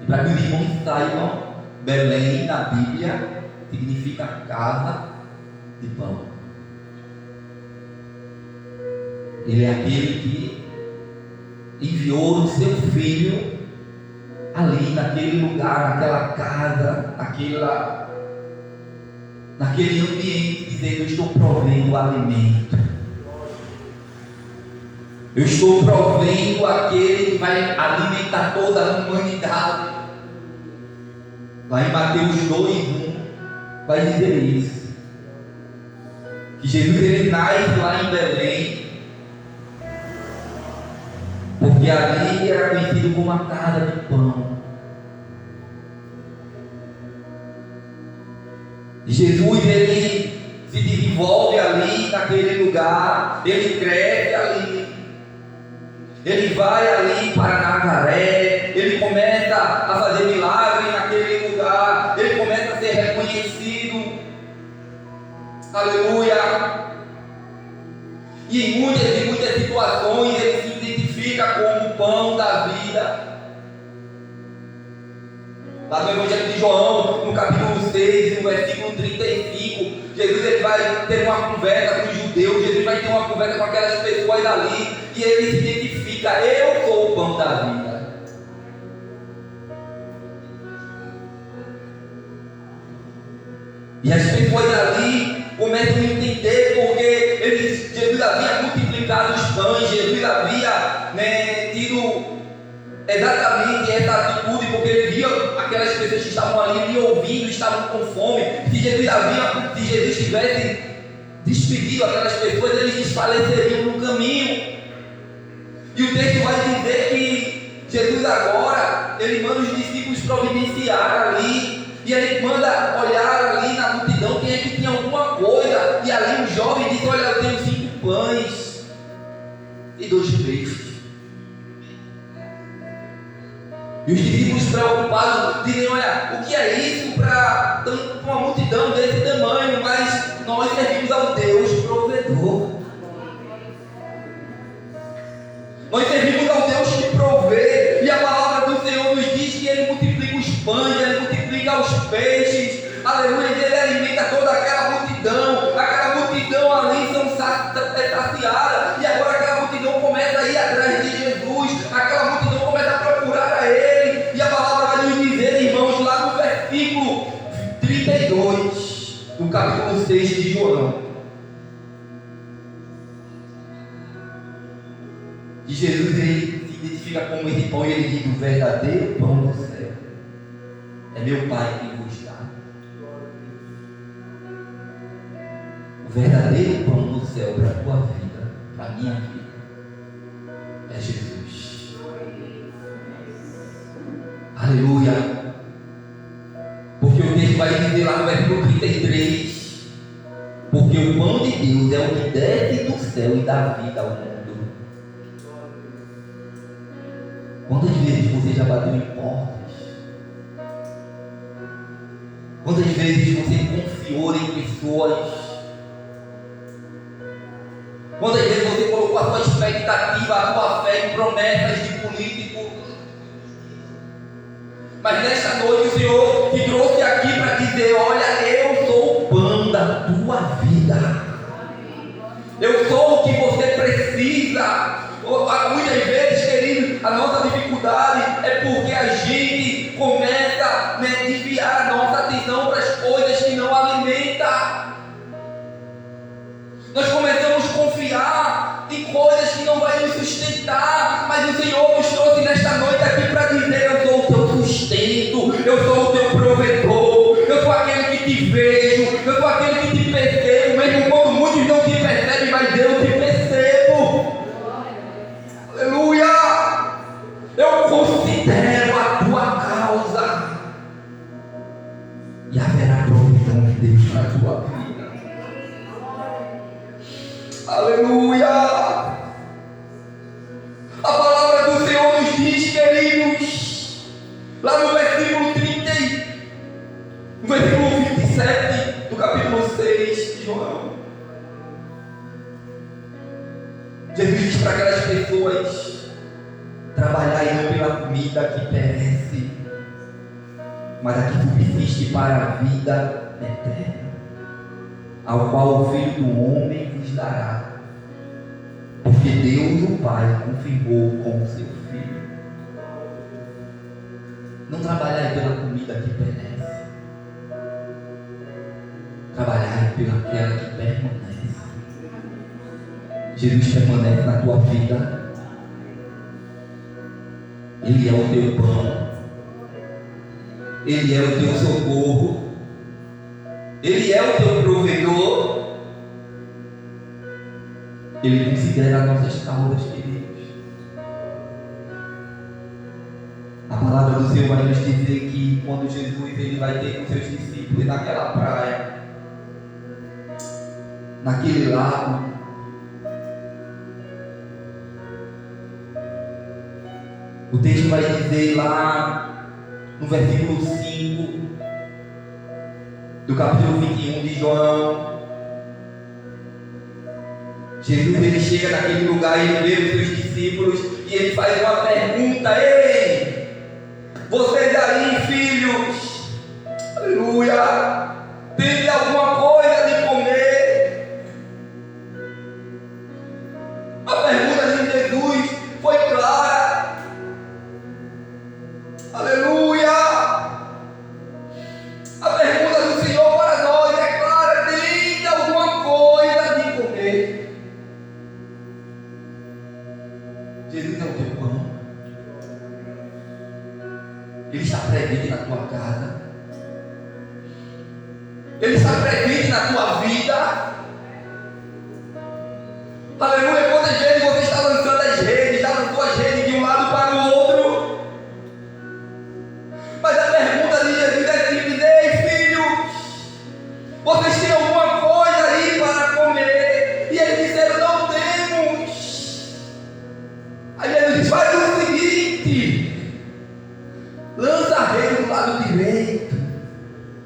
E para que os irmãos saibam, Belém na Bíblia significa casa de pão. Ele é aquele que enviou o seu filho ali naquele lugar, naquela casa, naquele ambiente, dizendo: eu estou provendo o alimento, eu estou provendo aquele que vai alimentar toda a humanidade. Lá em Mateus 2:1 vai dizer isso, que Jesus ele nasce lá em Belém, porque ali era conhecido como a casa de pão. E Jesus ele se desenvolve ali naquele lugar, ele cresce ali, ele vai ali para Nazaré, ele começa a fazer milagres naquele lugar, ele começa a ser reconhecido, aleluia. E em muitas situações ele se identifica como o pão da vida. Lá no Evangelho de João, no capítulo 6, no versículo 35, Jesus ele vai ter uma conversa com os judeus, Jesus vai ter uma conversa com aquelas pessoas ali, e ele se identifica: eu sou o pão da vida. E as pessoas ali começam a entender, porque Jesus havia multiplicado os pães, Jesus havia tido exatamente essa atitude, porque ele via aquelas pessoas que estavam ali ouvindo, estavam com fome. Se Jesus tivesse despedido aquelas pessoas, eles desfaleceriam no caminho. E o texto vai dizer que Jesus agora, ele manda os discípulos providenciar ali, e ele manda olhar ali na multidão quem é que tinha alguma coisa. E ali um jovem diz: olha, eu tenho 5 pães e 2 peixes. E os discípulos preocupados dizem: olha, o que é isso para uma multidão desse tamanho? Mas nós servimos ao Deus provedor. Nós servimos ao Deus que provê. E a palavra do Senhor nos diz que Ele multiplica os pães, Ele multiplica os peixes, aleluia, Ele alimenta toda aquela multidão ali são saciadas, e agora aquela multidão começa a ir atrás de Jesus, aquela multidão começa a procurar a Ele, e a palavra vai nos dizer, irmãos, lá no versículo 32 do capítulo 6 de João, que Jesus ele se identifica como esse pão, e ele diz: o verdadeiro pão do céu é meu Pai que vos dá. O verdadeiro pão do céu para a tua vida, para a minha vida, é Jesus. Aleluia. Porque o texto vai dizer lá no versículo 33: porque o pão de Deus é o que desce do céu e dá vida ao mundo. Quantas vezes você já bateu em portas? Quantas vezes você confiou em pessoas? Quantas vezes você colocou a sua expectativa, a sua fé em promessas de políticos? Mas nesta noite o Senhor te trouxe aqui para dizer: olha, eu sou o pão da tua vida. Eu sou o que você precisa. Muitas vezes, querido, a nossa dificuldade é porque a gente começa a desviar a nossa atenção para as coisas que não alimentam. Nós começamos a confiar em coisas que não vão nos sustentar, mas o Senhor nos trouxe nesta noite aqui para dizer: eu sou o teu sustento, eu sou o teu provedor, eu sou aquele que te vejo, eu sou aquele que te percebo, mesmo quando muitos não te percebem, mas eu te percebo. Aleluia! Eu considero a tua causa e haverá provisão de Deus na tua vida. Aleluia! A palavra do Senhor nos diz, queridos, lá no versículo 27 do capítulo 6 de João, Jesus diz para aquelas pessoas: trabalhai não pela comida que perece, mas a que subsiste para a vida eterna, ao qual o Filho do Homem vos dará, porque Deus o Pai confirmou com o seu Filho. Não trabalhai pela comida que perece, trabalhai pelaquela que permanece. Jesus permanece na tua vida. Ele é o teu pão, Ele é o teu socorro, Ele é o teu provedor. Ele considera nossas causas, queridos. A palavra do Senhor vai nos dizer que quando Jesus ele vai ter com seus discípulos naquela praia, naquele lago, o texto vai dizer lá no versículo 5 do capítulo 21 de João, Jesus ele chega naquele lugar e ele vê os seus discípulos e ele faz uma pergunta: ei, vocês aí, filhos, aleluia, tem alguma coisa de comer? A pergunta de Jesus foi clara, aleluia. A pergunta do Senhor para nós é clara: tem alguma coisa de comer? Jesus é o teu pão, Ele está presente na tua casa, Ele está presente na tua vida. Aleluia. Quantas vezes você está lançando as redes, já lançou as redes de um lado para o outro, mas a pergunta de Jesus é simples: ei, filhos, vocês têm alguma coisa aí para comer? E eles disseram: não temos. Aí Jesus diz: faz o seguinte, lança a rede do lado direito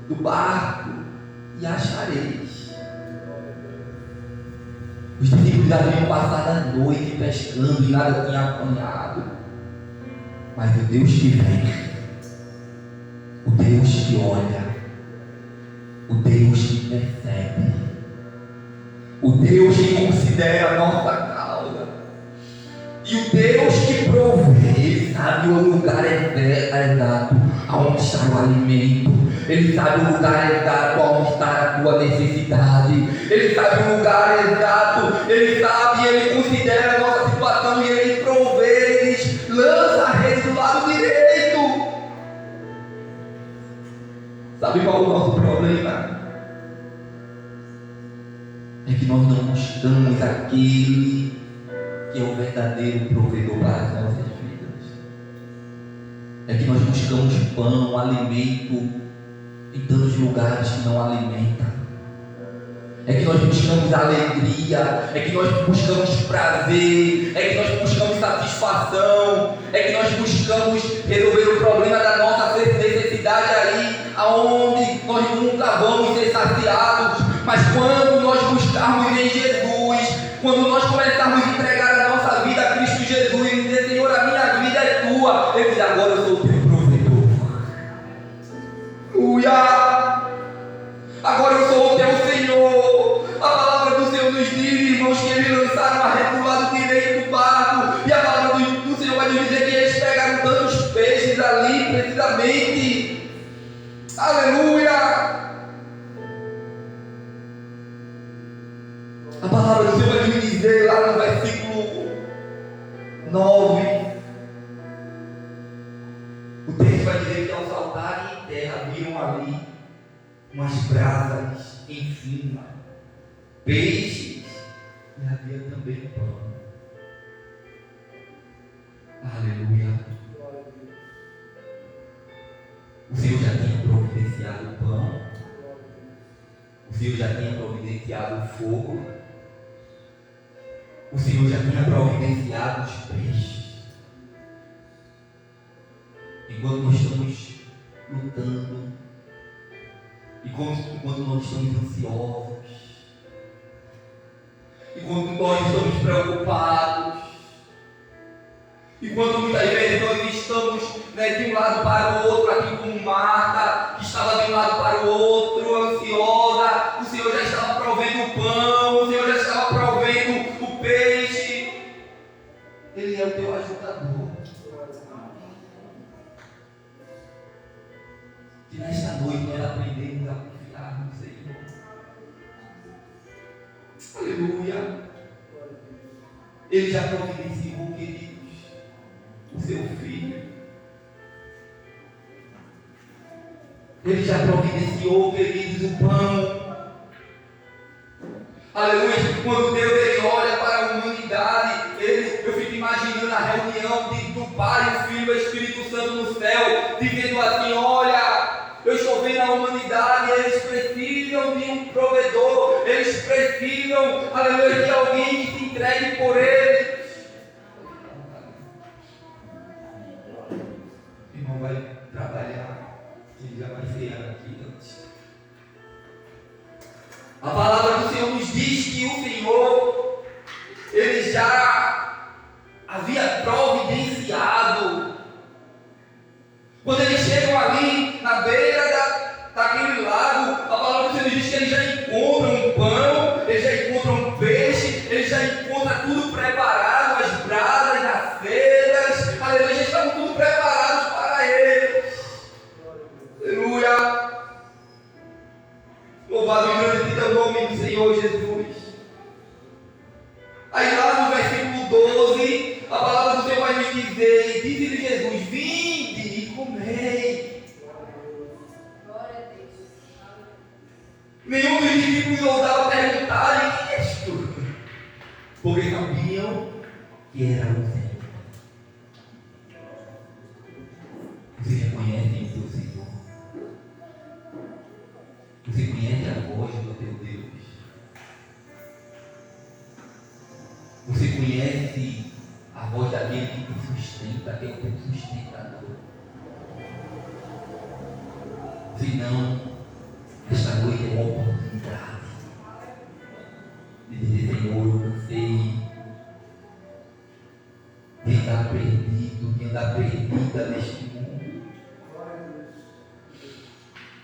do barco e achareis. Os discípulos haviam passado a noite pescando e nada tinha apanhado, mas o Deus que vem, o Deus que olha, o Deus que percebe, o Deus que considera a nossa causa, e o Deus que provê, Ele sabe o lugar exato aonde está o alimento, Ele sabe o lugar exato aonde está a tua necessidade, Ele sabe o lugar exato, Ele sabe e Ele considera a nossa situação e Ele provê. Ele diz: lança a rede do lado direito. Sabe qual é o nosso problema? É que nós não buscamos aquele que é o verdadeiro provedor para as nossas vidas. É que nós buscamos pão, alimento em tantos lugares que não alimentam. É que nós buscamos alegria, é que nós buscamos prazer, é que nós buscamos satisfação, é que nós buscamos resolver o problema da nossa necessidade aí, aonde nós nunca vamos ser saciados. Mas quando nós buscarmos em Jesus, quando nós começarmos a entregar a nossa vida a Cristo Jesus e dizer: Senhor, a minha vida é tua, Ele diz: agora eu sou o teu provedor. Aleluia! Agora eu sou o teu Senhor. A palavra do Senhor nos diz, irmãos, que eles lançaram a rede do lado direito do barco, e a palavra do Senhor vai nos dizer que Aleluia! A palavra do Senhor vai me dizer lá no versículo 9. O texto vai dizer que aos altares em terra viram ali umas brasas em cima, peixes, e havia também pão. Aleluia. O Senhor já tinha providenciado o pão. O Senhor já tinha providenciado o fogo. O Senhor já tinha providenciado os peixes. Enquanto nós estamos lutando, enquanto nós estamos ansiosos, enquanto nós estamos preocupados, enquanto muitas vezes nós estamos de um lado para o outro, aqui como Marta, que estava de um lado para o outro, ansiosa, o Senhor já estava provendo o pão, o Senhor já estava provendo o peixe. Ele é o teu ajudador. E nesta noite nós aprendemos a confiar no Senhor. Aleluia. Ele já providenciou, queridos, o seu filho. Ele já providenciou, queridos, o pão. Aleluia. Quando Deus ele olha para a humanidade, eu fico imaginando a reunião do Pai, o Filho e o Espírito Santo no céu, dizendo assim: olha, eu estou vendo a humanidade, eles precisam de um provedor, eles precisam, aleluia, de alguém que se entregue por eles. O irmão vai trabalhar, ele já vai cear aqui antes. A palavra do Senhor nos diz que o Senhor, ele já havia providenciado. Quando eles chegam ali na beira daquele lago, a palavra do Senhor diz que eles já encontram um pão, eles já encontram um peixe, eles já encontram tudo preparado, as brasas, as cedas, aleluia, já estavam tudo preparados para eles. Aleluia. Louvado e grande seja o nome do Senhor Jesus. Aí lá no versículo 12, a palavra do Senhor vai nos dizer: disse-lhe Jesus, vinde e comei. Nenhum dos discípulos ousava perguntar isto, porque sabiam que era o Senhor. Vocês reconhecem o seu Senhor? Você conhece a voz do teu Deus? Você conhece a voz daquele que te sustenta, que é o teu sustentador? Se não, esta noite é uma oportunidade de dizer: Senhor, eu cansei de andar perdido, de andar perdida neste mundo.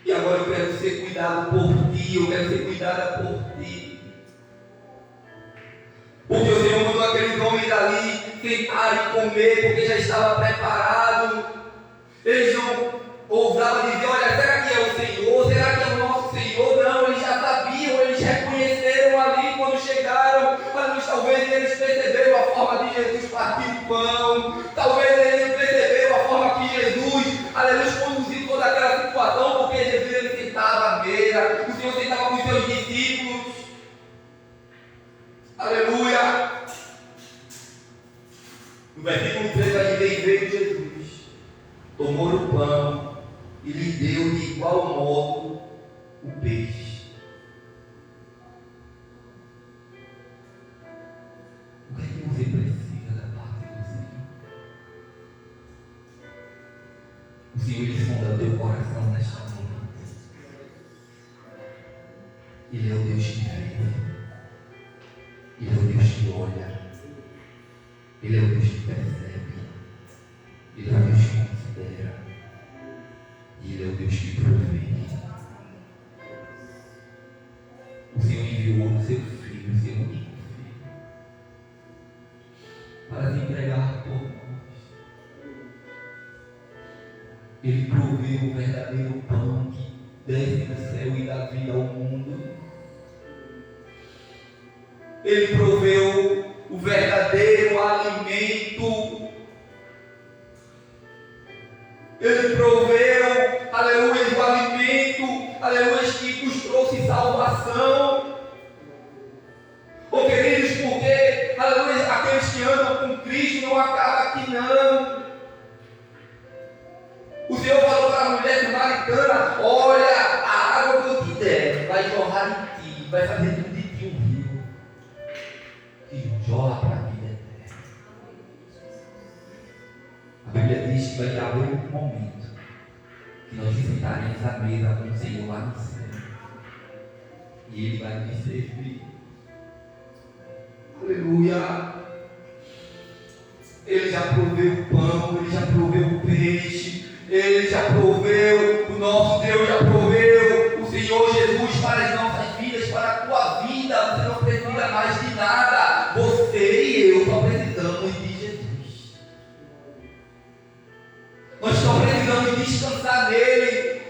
E agora eu quero ser cuidado por ti, eu quero ser cuidada por ti. Porque o Senhor mandou aqueles homens ali sentar e comer, porque já estava preparado. Eles não ousavam dizer: olha, será que é o Senhor? Será que é o nosso Senhor? Não, eles já sabiam, eles reconheceram ali quando chegaram. Mas talvez eles perceberam a forma de Jesus partir o pão. Talvez eles perceberam a forma que Jesus, aleluia, conduziu toda aquela situação, porque Jesus ele sentava à beira, o Senhor sentava com os seus discípulos. Aleluia. No versículo 3 vai dizer: veio Jesus, tomou o pão e lhe deu de igual modo o peixe. O que é que você precisa da parte do Senhor? O Senhor ele sonda o teu coração nesta noite. Ele é o Deus que vê. Ele é o Deus que olha. Ele é o Deus que percebe. Ele é o Deus que considera. E Ele é o Deus que provê. O Senhor enviou o seu Filho, o seu único Filho, para se entregar por nós. Ele proveu o verdadeiro pão que desce do céu e dá vida ao mundo. Ele proveu o verdadeiro alimento. Ele proveu, aleluia, o alimento, aleluia, que nos trouxe salvação. Oh, queridos, porque, aleluia, aqueles que andam com Cristo não acabam aqui não. O Senhor falou para a mulher samaritana: olha, a água que eu te der vai jorrar em ti, vai fazer tudo de ti um rio que jorra para a vida eterna. A Bíblia diz que vai haver um momento que nós sentaremos à mesa com o Senhor lá no céu e Ele vai nos servir. Aleluia. Ele já proveu o pão, Ele já proveu o peixe, Ele já proveu, o nosso Deus já proveu o Senhor Jesus para as nossas vidas, para a tua vida. Você não precisa mais de nada. Você e eu só precisamos de Jesus. Nós só precisamos descansar nele.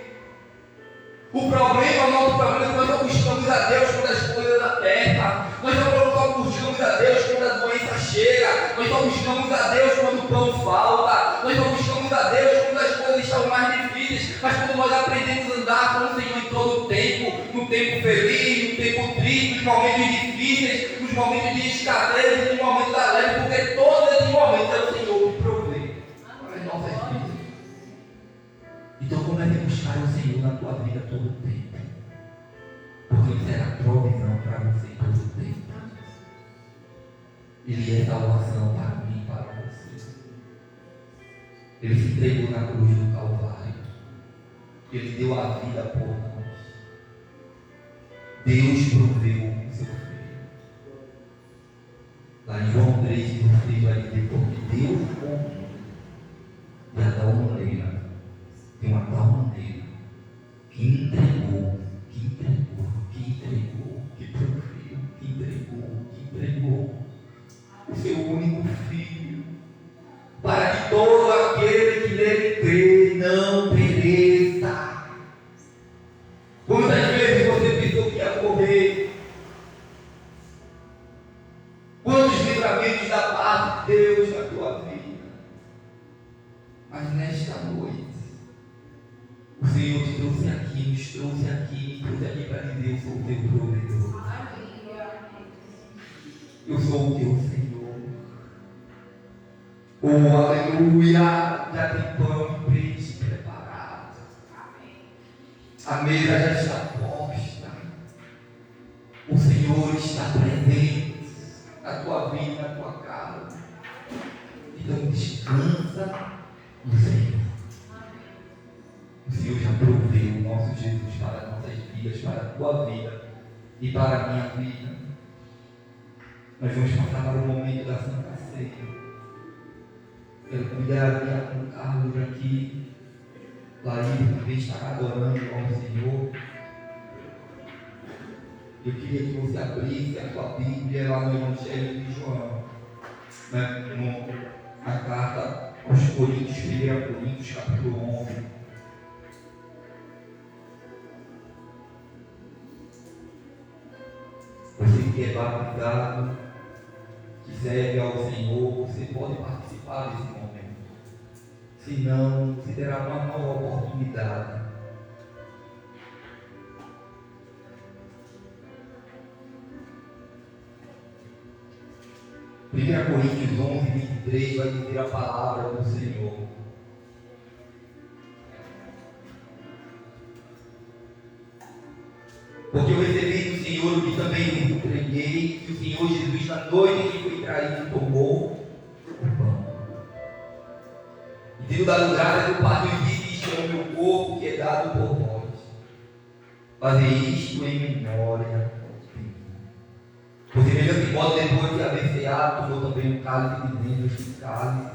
O problema, o nosso problema é que nós só buscamos a Deus quando as coisas apertam. Nós só buscamos a Deus quando a doença chega. Nós só buscamos a Deus quando o pão falta. Nós só buscamos a Deus quando as coisas estão mais difíceis. Mas quando nós aprendemos a andar com o Senhor em todo o tempo, no tempo feliz, no tempo triste, nos momentos difíceis, nos momentos de escassez, nos momentos alegres, porque todos esses momentos é o Senhor que provê para as nossas vidas. Então comece a buscar o Senhor na tua vida todo o tempo, porque Ele será provisão para você todo o tempo. Ele é salvação para mim e para você. Ele se entregou na cruz do Calvário. Ele deu a vida por nós. Deus proveu o seu Filho. Lá em João 3, vai dizer: porque Deus amou de tal maneira, de uma tal maneira, que entregou, o seu único Filho, para que todo aquele que nele crê não pereça. Quantas vezes você pensou que ia morrer? Quantos livramentos da parte de Deus na tua vida? Mas nesta noite, o Senhor te trouxe aqui, nos trouxe aqui para dizer: eu sou o teu provedor. Eu sou o teu Senhor. Oh, aleluia! Já tem pão e peixe preparado. A mesa já está posta. O Senhor está presente na tua vida, na tua casa. Então descansa no Senhor. O Senhor já proveu o nosso Jesus para as nossas vidas, para a tua vida e para a minha vida. Nós vamos passar para o momento da Santa Ceia. Quero convidar a minha com Carlos aqui. Laíra também está adorando ao Senhor. Eu queria que você abrisse a sua Bíblia lá no Evangelho de João, na carta aos Coríntios, 1 Coríntios, capítulo 11. Você que é batizado, que serve ao Senhor, você pode participar desse momento. Se não, você terá uma nova oportunidade. Primeira Coríntios 11, 23 vai dizer a palavra do Senhor. Porque eu recebi do Senhor o que também lhes entreguei, que o Senhor Jesus, na noite em que foi traído, tomou o pão. E tendo dado graças, o Pai lhe disse: isto é o meu corpo que é dado por vós. Fazer isto em memória de mim. Por semelhante modo, depois de haver ceado, tomou também o cálice, dizendo: este cálice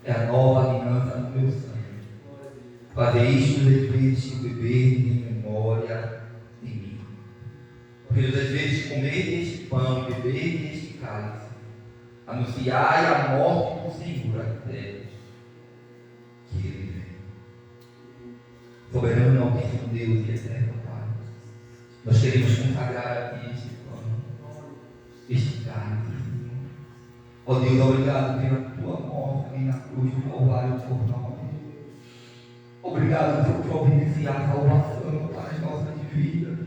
é a nova aliança no meu sangue. Fazer isto das vezes que beberdes em memória de mim. Porque das vezes comerem este pão e beberem este cálice, anunciai a morte do Senhor até que Ele venha. soberano, altíssimo Deus e eterno Pai. Nós queremos consagrar a Ti este pão, este cálice, Senhor. Ó Deus, obrigado pela Tua morte ali na cruz do Calvário por nós. Obrigado por providenciar salvação para as nossas vidas.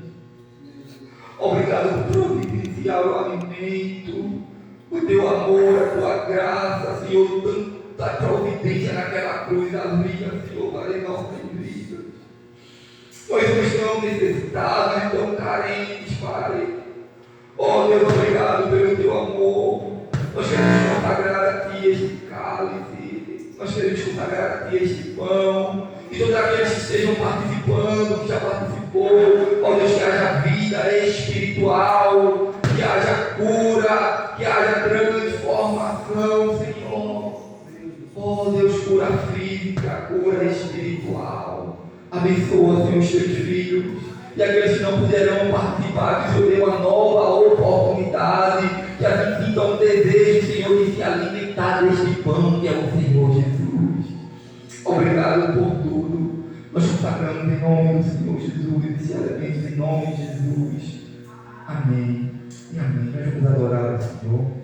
Obrigado por providenciar o alimento, o Teu amor, a Tua graça, Senhor, tanta providência naquela cruz havia, Senhor, para as nossas vidas. Nós somos tão necessitados, tão carentes, Pai. Ó Deus, obrigado pelo Teu amor. Nós queremos consagrar a Ti este cálice. Nós queremos consagrar a Ti este pão. E todos aqueles que estejam participando, que já participou, ó Deus, que haja vida espiritual, que haja cura, que haja transformação, Senhor. Ó Deus, cura física, cura espiritual. Abençoa, Senhor, os teus filhos. E aqueles que não puderão participar, que o Senhor dê uma nova oportunidade, que assim sintam um desejo, Senhor, de se alimentar deste pão que é o Senhor Jesus. Obrigado por tudo. Nós consagramos em nome do Senhor Jesus esse alimento em nome de Jesus. Amém e amém. Nós vamos adorar o Senhor.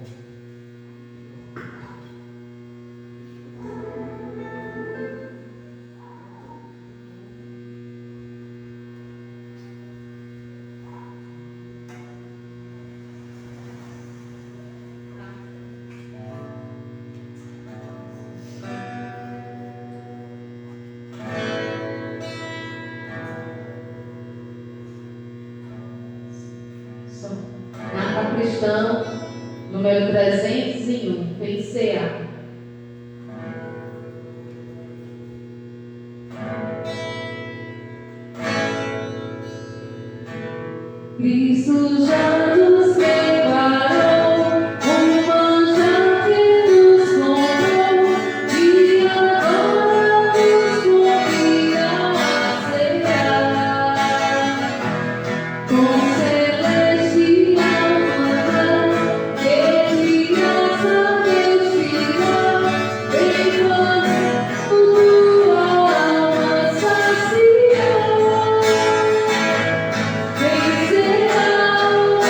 Mapa Cristão, número 301, PCA. Cristo já nos separou, um manjar que nos comprou, e agora nos convida a cear. Com celestial manjar, que criança vestirá, enquanto tua alma saciar. Quem será o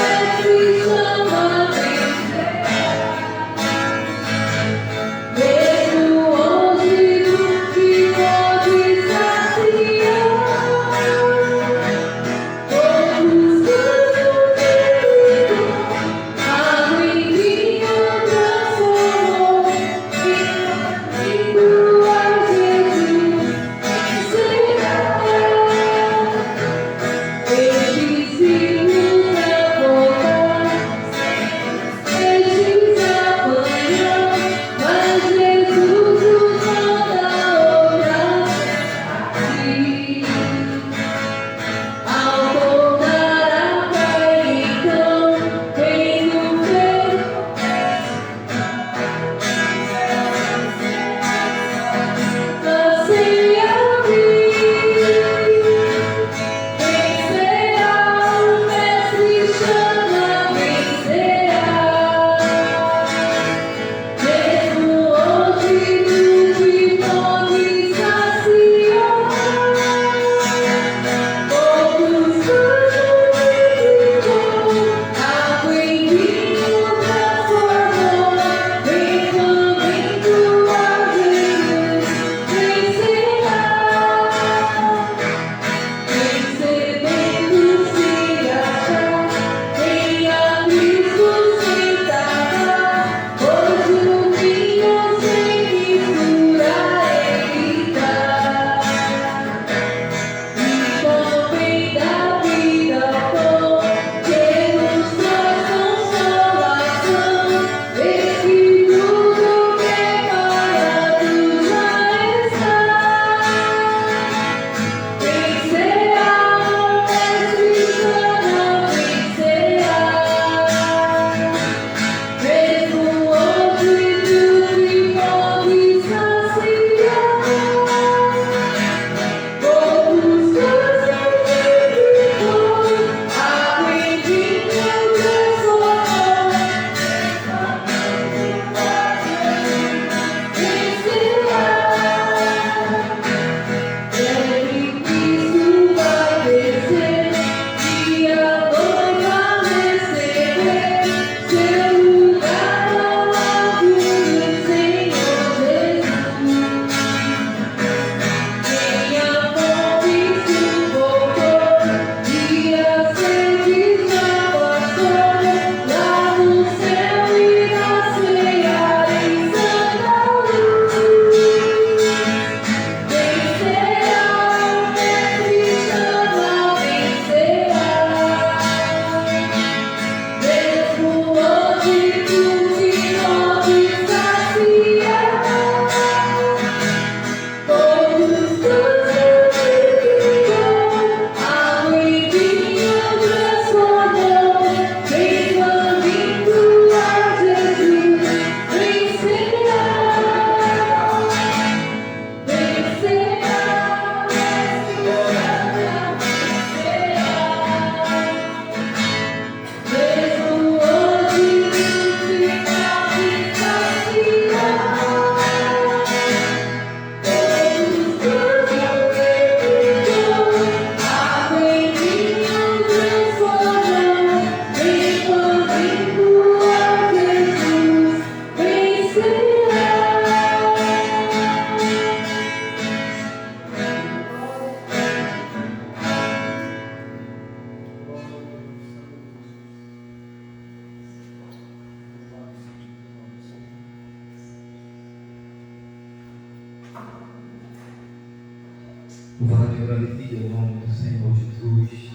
Louvado e agradecido é o nome do Senhor Jesus.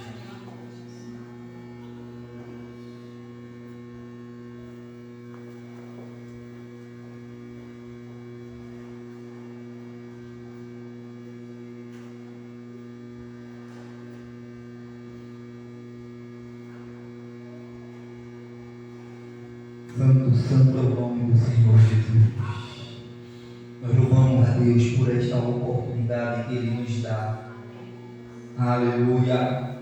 Santo, santo é o nome do Senhor Jesus. Nós louvamos a Deus por esta oportunidade que Ele nos dá. Aleluia.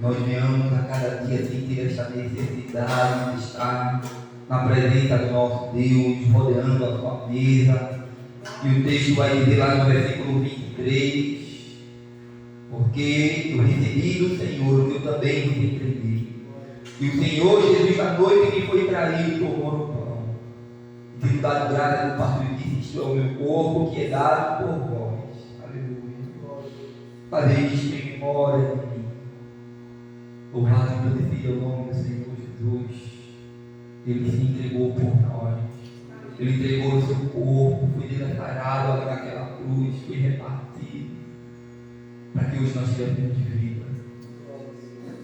Nós venhamos a cada dia sentir esta necessidade de estar na presença do nosso Deus, rodeando a sua mesa. E o texto vai dizer lá no versículo 23: porque eu recebi do Senhor o que eu também vos entreguei. E o Senhor Jesus, à noite que foi traído, tomou o pão. E tendo dado graça do parto, e disse: isto é o meu corpo que é dado por vós. Aleluia. Fazer isto em memória de mim. Louvado e glorificado é o nome do Senhor Jesus. Ele se entregou por nós. Ele entregou o seu corpo, foi detalhado ali naquela cruz, foi repartido, para que hoje nós tivéssemos vida,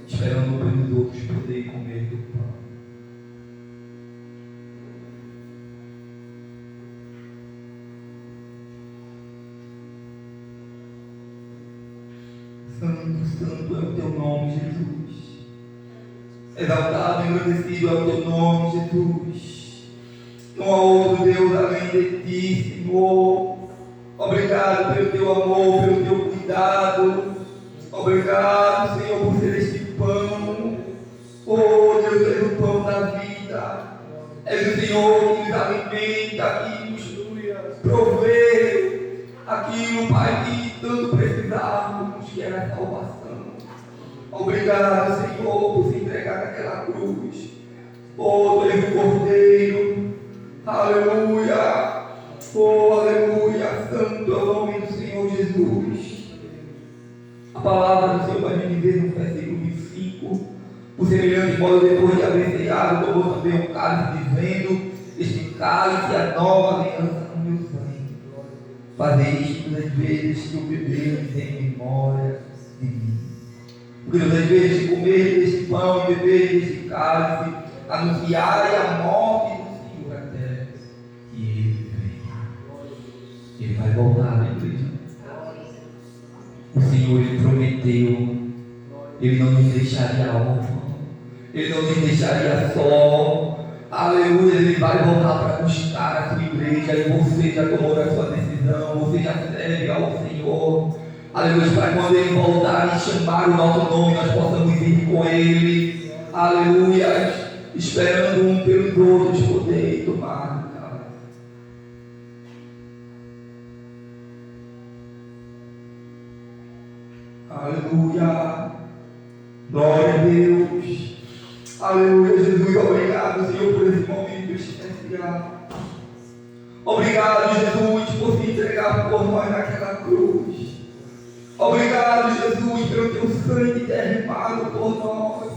esperando pelos outros poderem comer do pão. Santo, santo é o teu nome, Jesus. Exaltado e engrandecido é o teu nome, Jesus. Não há outro Deus além de ti, Senhor. Obrigado pelo teu amor, pelo teu cuidado. Obrigado, Senhor, por ser este pão. Oh, Deus, és o pão da vida. És o Senhor que nos alimenta, que nos provê aquilo, Pai, que tanto precisávamos, que era a salvação. Obrigado, Senhor, por se entregar naquela cruz. Oh, tu és o Cordeiro. Aleluia. Oh, aleluia. Santo é o nome do Senhor Jesus. A palavra do Senhor vai me dizer no versículo 25: por semelhante modo, depois de haver ceado, tomou também um cálice, dizendo: este cálice é a nova aliança com meu sangue. Fazei isto todas as vezes que o beberes em memória de mim. Porque todas as vezes que comer deste pão e beber deste cálice, anunciarem a morte do Senhor até que Ele venha. Ele vai voltar, igreja. O Senhor, Ele prometeu, Ele não nos deixaria órfãos, Ele não nos deixaria só. Aleluia, Ele vai voltar para buscar a sua igreja. E você já tomou a sua decisão, você já serve ao Senhor. Aleluia, para quando Ele voltar e chamar o nosso nome, nós possamos ir com Ele. Aleluia, esperando um pelos outros poder tomar. Aleluia, glória a Deus. Aleluia, Jesus, obrigado, Senhor, por esse momento especial. Obrigado, Jesus, por se entregar por nós naquela cruz. Obrigado, Jesus, pelo teu sangue derramado por nós.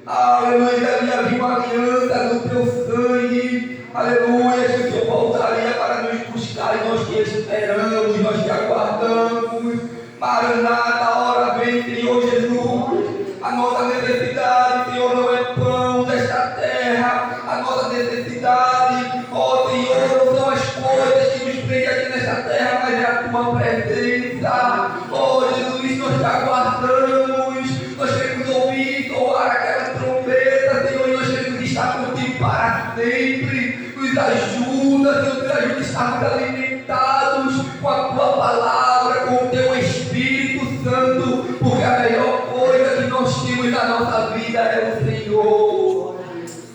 Aleluia, ali havia uma aliança do teu sangue. Aleluia, que o Senhor voltaria para nos buscar e nós te esperamos, nós te aguardamos. Maranata, a hora vem, Senhor Jesus. A nossa necessidade, Senhor, não é pão desta terra. A nossa necessidade, ó Senhor, não são as coisas que nos prendem aqui nesta terra, mas é a tua presença. Ó Jesus, nós te aguardamos. Nós queremos ouvir, soar aquela trombeta, Senhor, e nós queremos estar contigo para sempre. Nos ajuda, Senhor, nos ajuda a estarmos alimentados com a tua palavra, com o teu Espírito Santo, porque a melhor coisa que nós temos na nossa vida é o Senhor.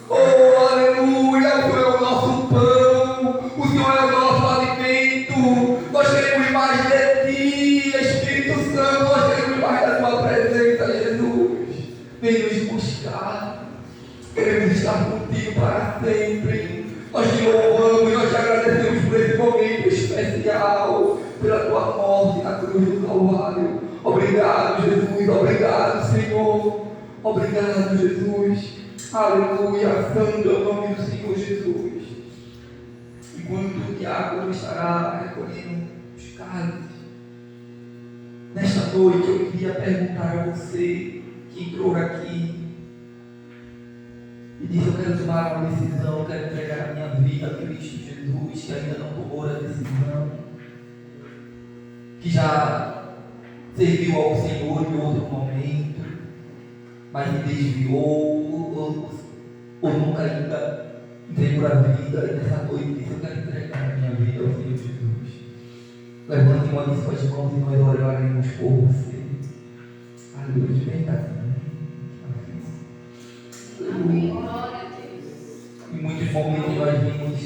Oh, aleluia, o Senhor é o nosso pão, o Senhor é o nosso alimento. Nós queremos mais de ti, Espírito Santo, nós queremos mais da tua presença, Jesus. Vem nos buscar, queremos estar contigo para sempre. Nós te louvamos e nós te agradecemos por esse momento especial, pela tua morte na cruz do Calvário. Obrigado, Jesus, obrigado, Senhor. Obrigado, Jesus. Aleluia, santo é o nome do Senhor Jesus. Enquanto que diácono estará recolhendo os cálices. Nesta noite eu queria perguntar a você que entrou aqui e disse: eu quero tomar uma decisão, eu quero entregar a minha vida a Cristo Jesus, que ainda não tomou a decisão, que já serviu ao Senhor em outro momento, mas me desviou, ou nunca ainda entregou a vida, e nessa noite disse: eu quero entregar a minha vida ao Senhor Jesus. Levante uma de suas mãos e nós oraremos por você. Aleluia, bem assim. Em muitos momentos nós vimos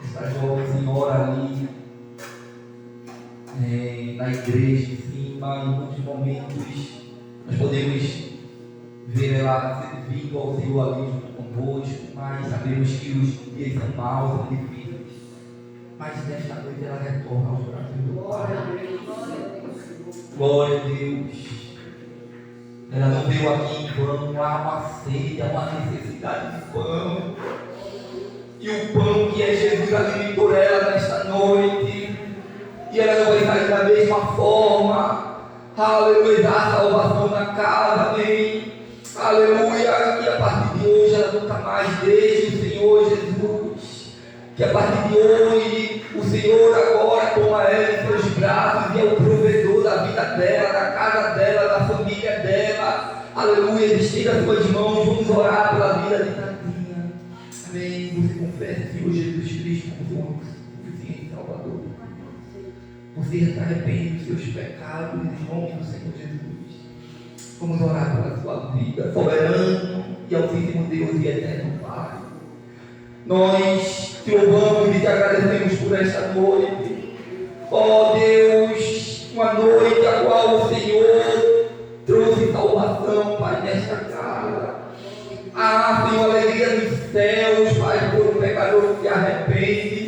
essa jovem senhora ali na igreja em cima. Em muitos momentos nós podemos ver ela servindo ao Senhor ali junto conosco, mas sabemos que os dias são maus, são difíceis. Mas nesta noite ela retorna aos braços do Pai. Glória a Deus. Ela não veio aqui em vão, há uma sede, há uma necessidade de pão. E o pão que é Jesus alimentou ela nesta noite. E ela não vai sair da mesma forma. Aleluia, a salvação na casa, amém. Aleluia, que a partir de hoje ela nunca mais deixe o Senhor Jesus. Que a partir de hoje o Senhor agora toma ela em seus braços e é o provedor da vida dela, da casa dela, da família dela. Aleluia, estenda as suas mãos, vamos orar pela vida de Tadinha. Amém. Você confessa o Senhor Jesus Cristo como seu suficiente Salvador. Você se arrepende dos seus pecados em nome do Senhor Jesus. Vamos orar pela sua vida, soberano e altíssimo Deus e eterno Pai. Nós te louvamos e te agradecemos por esta noite. Ó Deus, uma noite a qual o Senhor trouxe salvação, Pai, nesta casa. Ah, Senhor, alegria nos céus, Pai, por um pecador que se arrepende.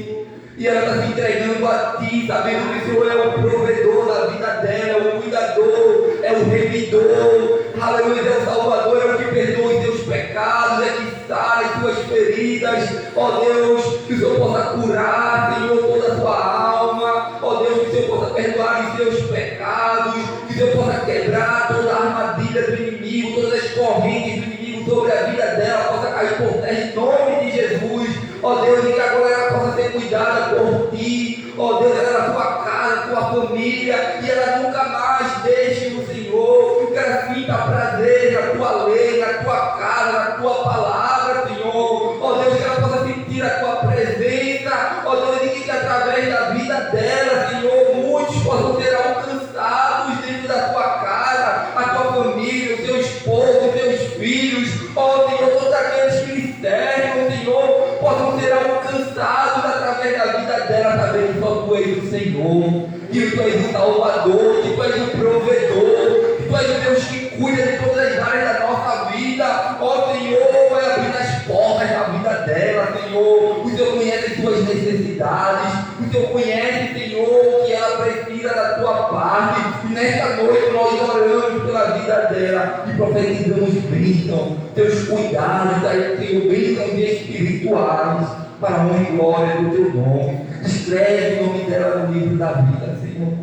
E ela está se entregando a Ti, sabendo que o Senhor é o provedor da vida dela, é o cuidador, é o remidor. Aleluia, é o Salvador, é o que perdoa os teus pecados, é que sara as tuas feridas. Ó Deus, que o Senhor possa curar, Senhor, toda a tua alma. Ó Deus, que o Senhor possa perdoar os teus pecados, que o Senhor possa quebrar toda a armadilha do inimigo, todas as correntes do inimigo sobre a vida dela, possa cair por terra em nome de Jesus. Ó Deus, e que agora ela possa ser cuidada por Ti. Ó Deus, ela na tua casa, tua família, e ela nunca mais deixe o Senhor. Que ela sinta prazer na tua lei, na tua casa, na tua palavra, Senhor. Ó Deus, que ela possa sentir a tua presença. Ó Deus, e que através da vida dela, Senhor, muitos possam ser alcançados dentro da tua casa, a tua família, o teu esposo, os teus filhos. Ó Senhor, todos aqueles que lhe servem, Senhor, possam ser alcançados através da vida dela, sabendo que só Tu és o Senhor, que Tu és o Salvador, que Tu és o provedor, que Tu és o Deus que cuida de todas as áreas da nossa vida. Ó Senhor, vai abrir as portas da vida dela, Senhor. O Senhor conhece as suas necessidades, o Senhor conhece, Senhor, o que ela precisa da Tua parte. E nesta noite nós oramos pela vida dela e profetizamos bênção, Teus cuidados, Senhor, bênçãos espirituais, para a honra e glória do Teu nome. Escreve o nome dela no livro da vida, Senhor,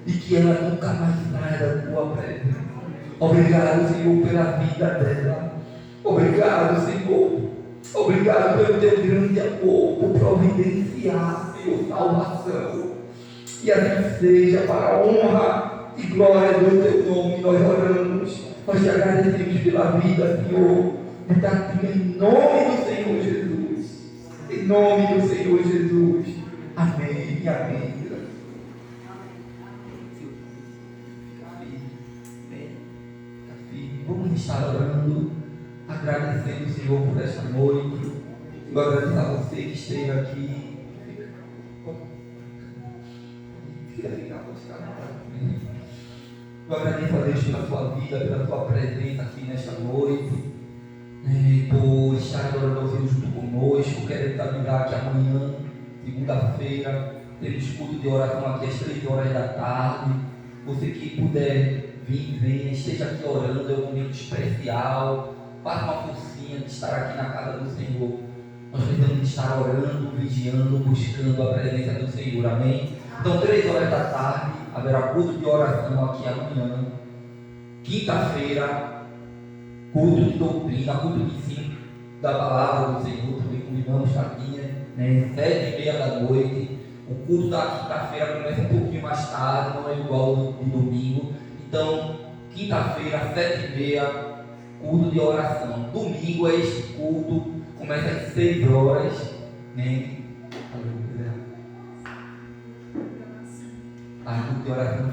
e que ela nunca mais saia da Tua presença. Obrigado, Senhor, pela vida dela. Obrigado, Senhor. Obrigado pelo Teu grande amor, por providenciar, Senhor, salvação. E assim seja, para a honra e glória do Teu nome. Nós oramos, nós te agradecemos pela vida, Senhor, de Tadinha, em nome do Senhor Jesus. Em nome do Senhor Jesus. Amém e amém. Vamos estar orando, agradecendo o Senhor por esta noite. Eu agradeço a você que esteve aqui. Eu agradeço a Deus pela sua vida, pela sua presença aqui nesta noite, por estar adorando ao Senhor junto conosco. Quero te avisar que amanhã, segunda-feira, temos culto de oração aqui às 3 horas da tarde. Você que puder vir, venha, esteja aqui orando, é um momento especial. Faça uma forcinha de estar aqui na casa do Senhor. Nós precisamos estar orando, vigiando, buscando a presença do Senhor, amém? Então, 3 horas da tarde, haverá culto de oração aqui amanhã. Quinta-feira, culto de doutrina, culto de ensino da palavra do Senhor, também convidamos Taquinha, né? 7h30 da noite. O culto da quinta-feira começa um pouquinho mais tarde, não é igual ao de domingo. Então, quinta-feira, 7h30, culto de oração. Domingo é este culto, começa às 6 horas, né? Culto de oração,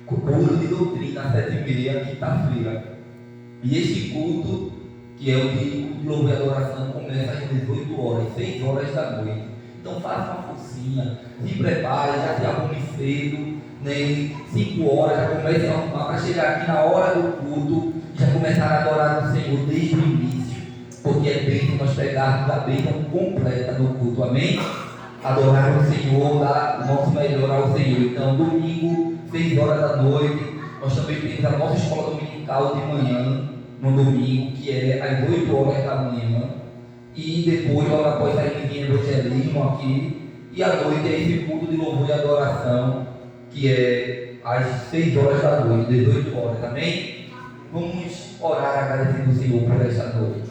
culto de doutrina, às 7h30, quinta-feira. E este culto, que é o de louvor e adoração, começa às 18 horas, 6 horas da noite. Então faça uma forcinha, se prepare, já se arrume cedo, né? 5 horas, já comece a arrumar para chegar aqui na hora do culto e já começar a adorar o Senhor desde o início, porque é bênção nós pegarmos a bênção completa do culto, amém? Adorar o Senhor, dar o nosso melhor ao Senhor. Então, domingo, 6 horas da noite, nós também temos a nossa escola dominical de manhã, no domingo, que é às 8 horas da manhã. E depois, logo após a evangelismo aqui, e à noite é esse culto de louvor e adoração, que é às 6 horas da noite, 18 horas, amém? Vamos orar agradecendo o Senhor por esta noite.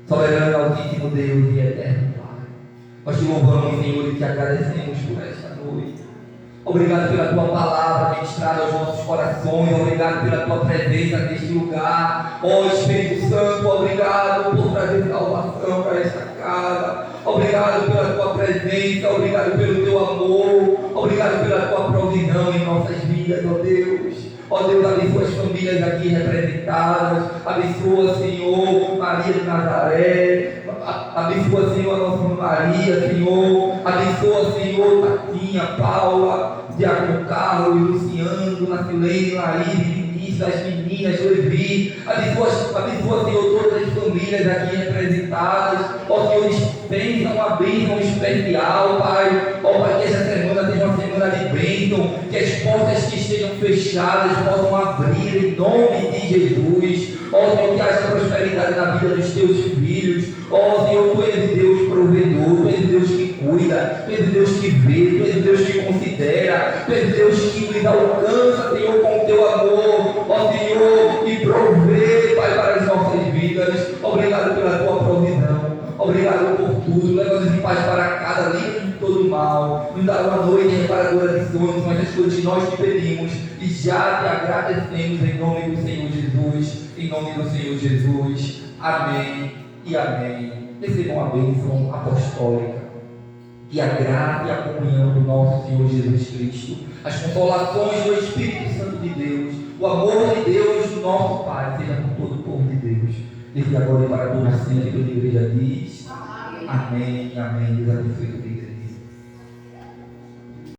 Soberano, altíssimo Deus e eterno Pai, nós te louvamos, Senhor, e te agradecemos por esta noite. Obrigado pela tua palavra ministrada aos nossos corações. Obrigado pela tua presença neste lugar. Ó Espírito Santo, obrigado por trazer salvação para esta casa. Obrigado pela tua presença. Obrigado pelo teu amor. Obrigado pela tua provisão em nossas vidas, ó Deus. Ó Deus, abençoa as famílias aqui representadas. Abençoa, Senhor, Maria de Nazaré. Abençoa, Senhor, a nossa Maria, Senhor. Abençoa, Senhor, Tatinha, Paula, Diácono Carlos, Luciano, Dona Silene, Laís, Vinícius, as meninas, Levi. Abençoa, Senhor, todas as famílias aqui representadas. Ó Senhor, dispensa uma bênção especial, Pai. Ó Pai, que essa semana seja uma semana de bênção, que as portas que estejam fechadas possam abrir em nome de Jesus. Ó Senhor, que haja prosperidade na vida dos teus filhos. Ó Senhor, tu és Deus provedor, tu és Deus que cuida, tu és Deus que vê, tu és Deus que considera, tu és Deus que nos alcança, Senhor, com o teu amor. Ó Senhor, e provê, Pai, para as nossas vidas. Obrigado pela tua provisão. Obrigado por tudo. Leva-nos em paz para casa, livre de todo mal. Nos dá uma noite reparadora de sonhos, mas as coisas que nós te pedimos e já te agradecemos em nome do Senhor Jesus. Em nome do Senhor Jesus. Amém e amém. Recebam a bênção apostólica. Que a graça e a comunhão do nosso Senhor Jesus Cristo, as consolações do Espírito Santo de Deus, o amor de Deus, do nosso Pai, seja com todo o povo de Deus, desde agora e para todos sempre, que a igreja diz. Amém, amém. Deus abençoe.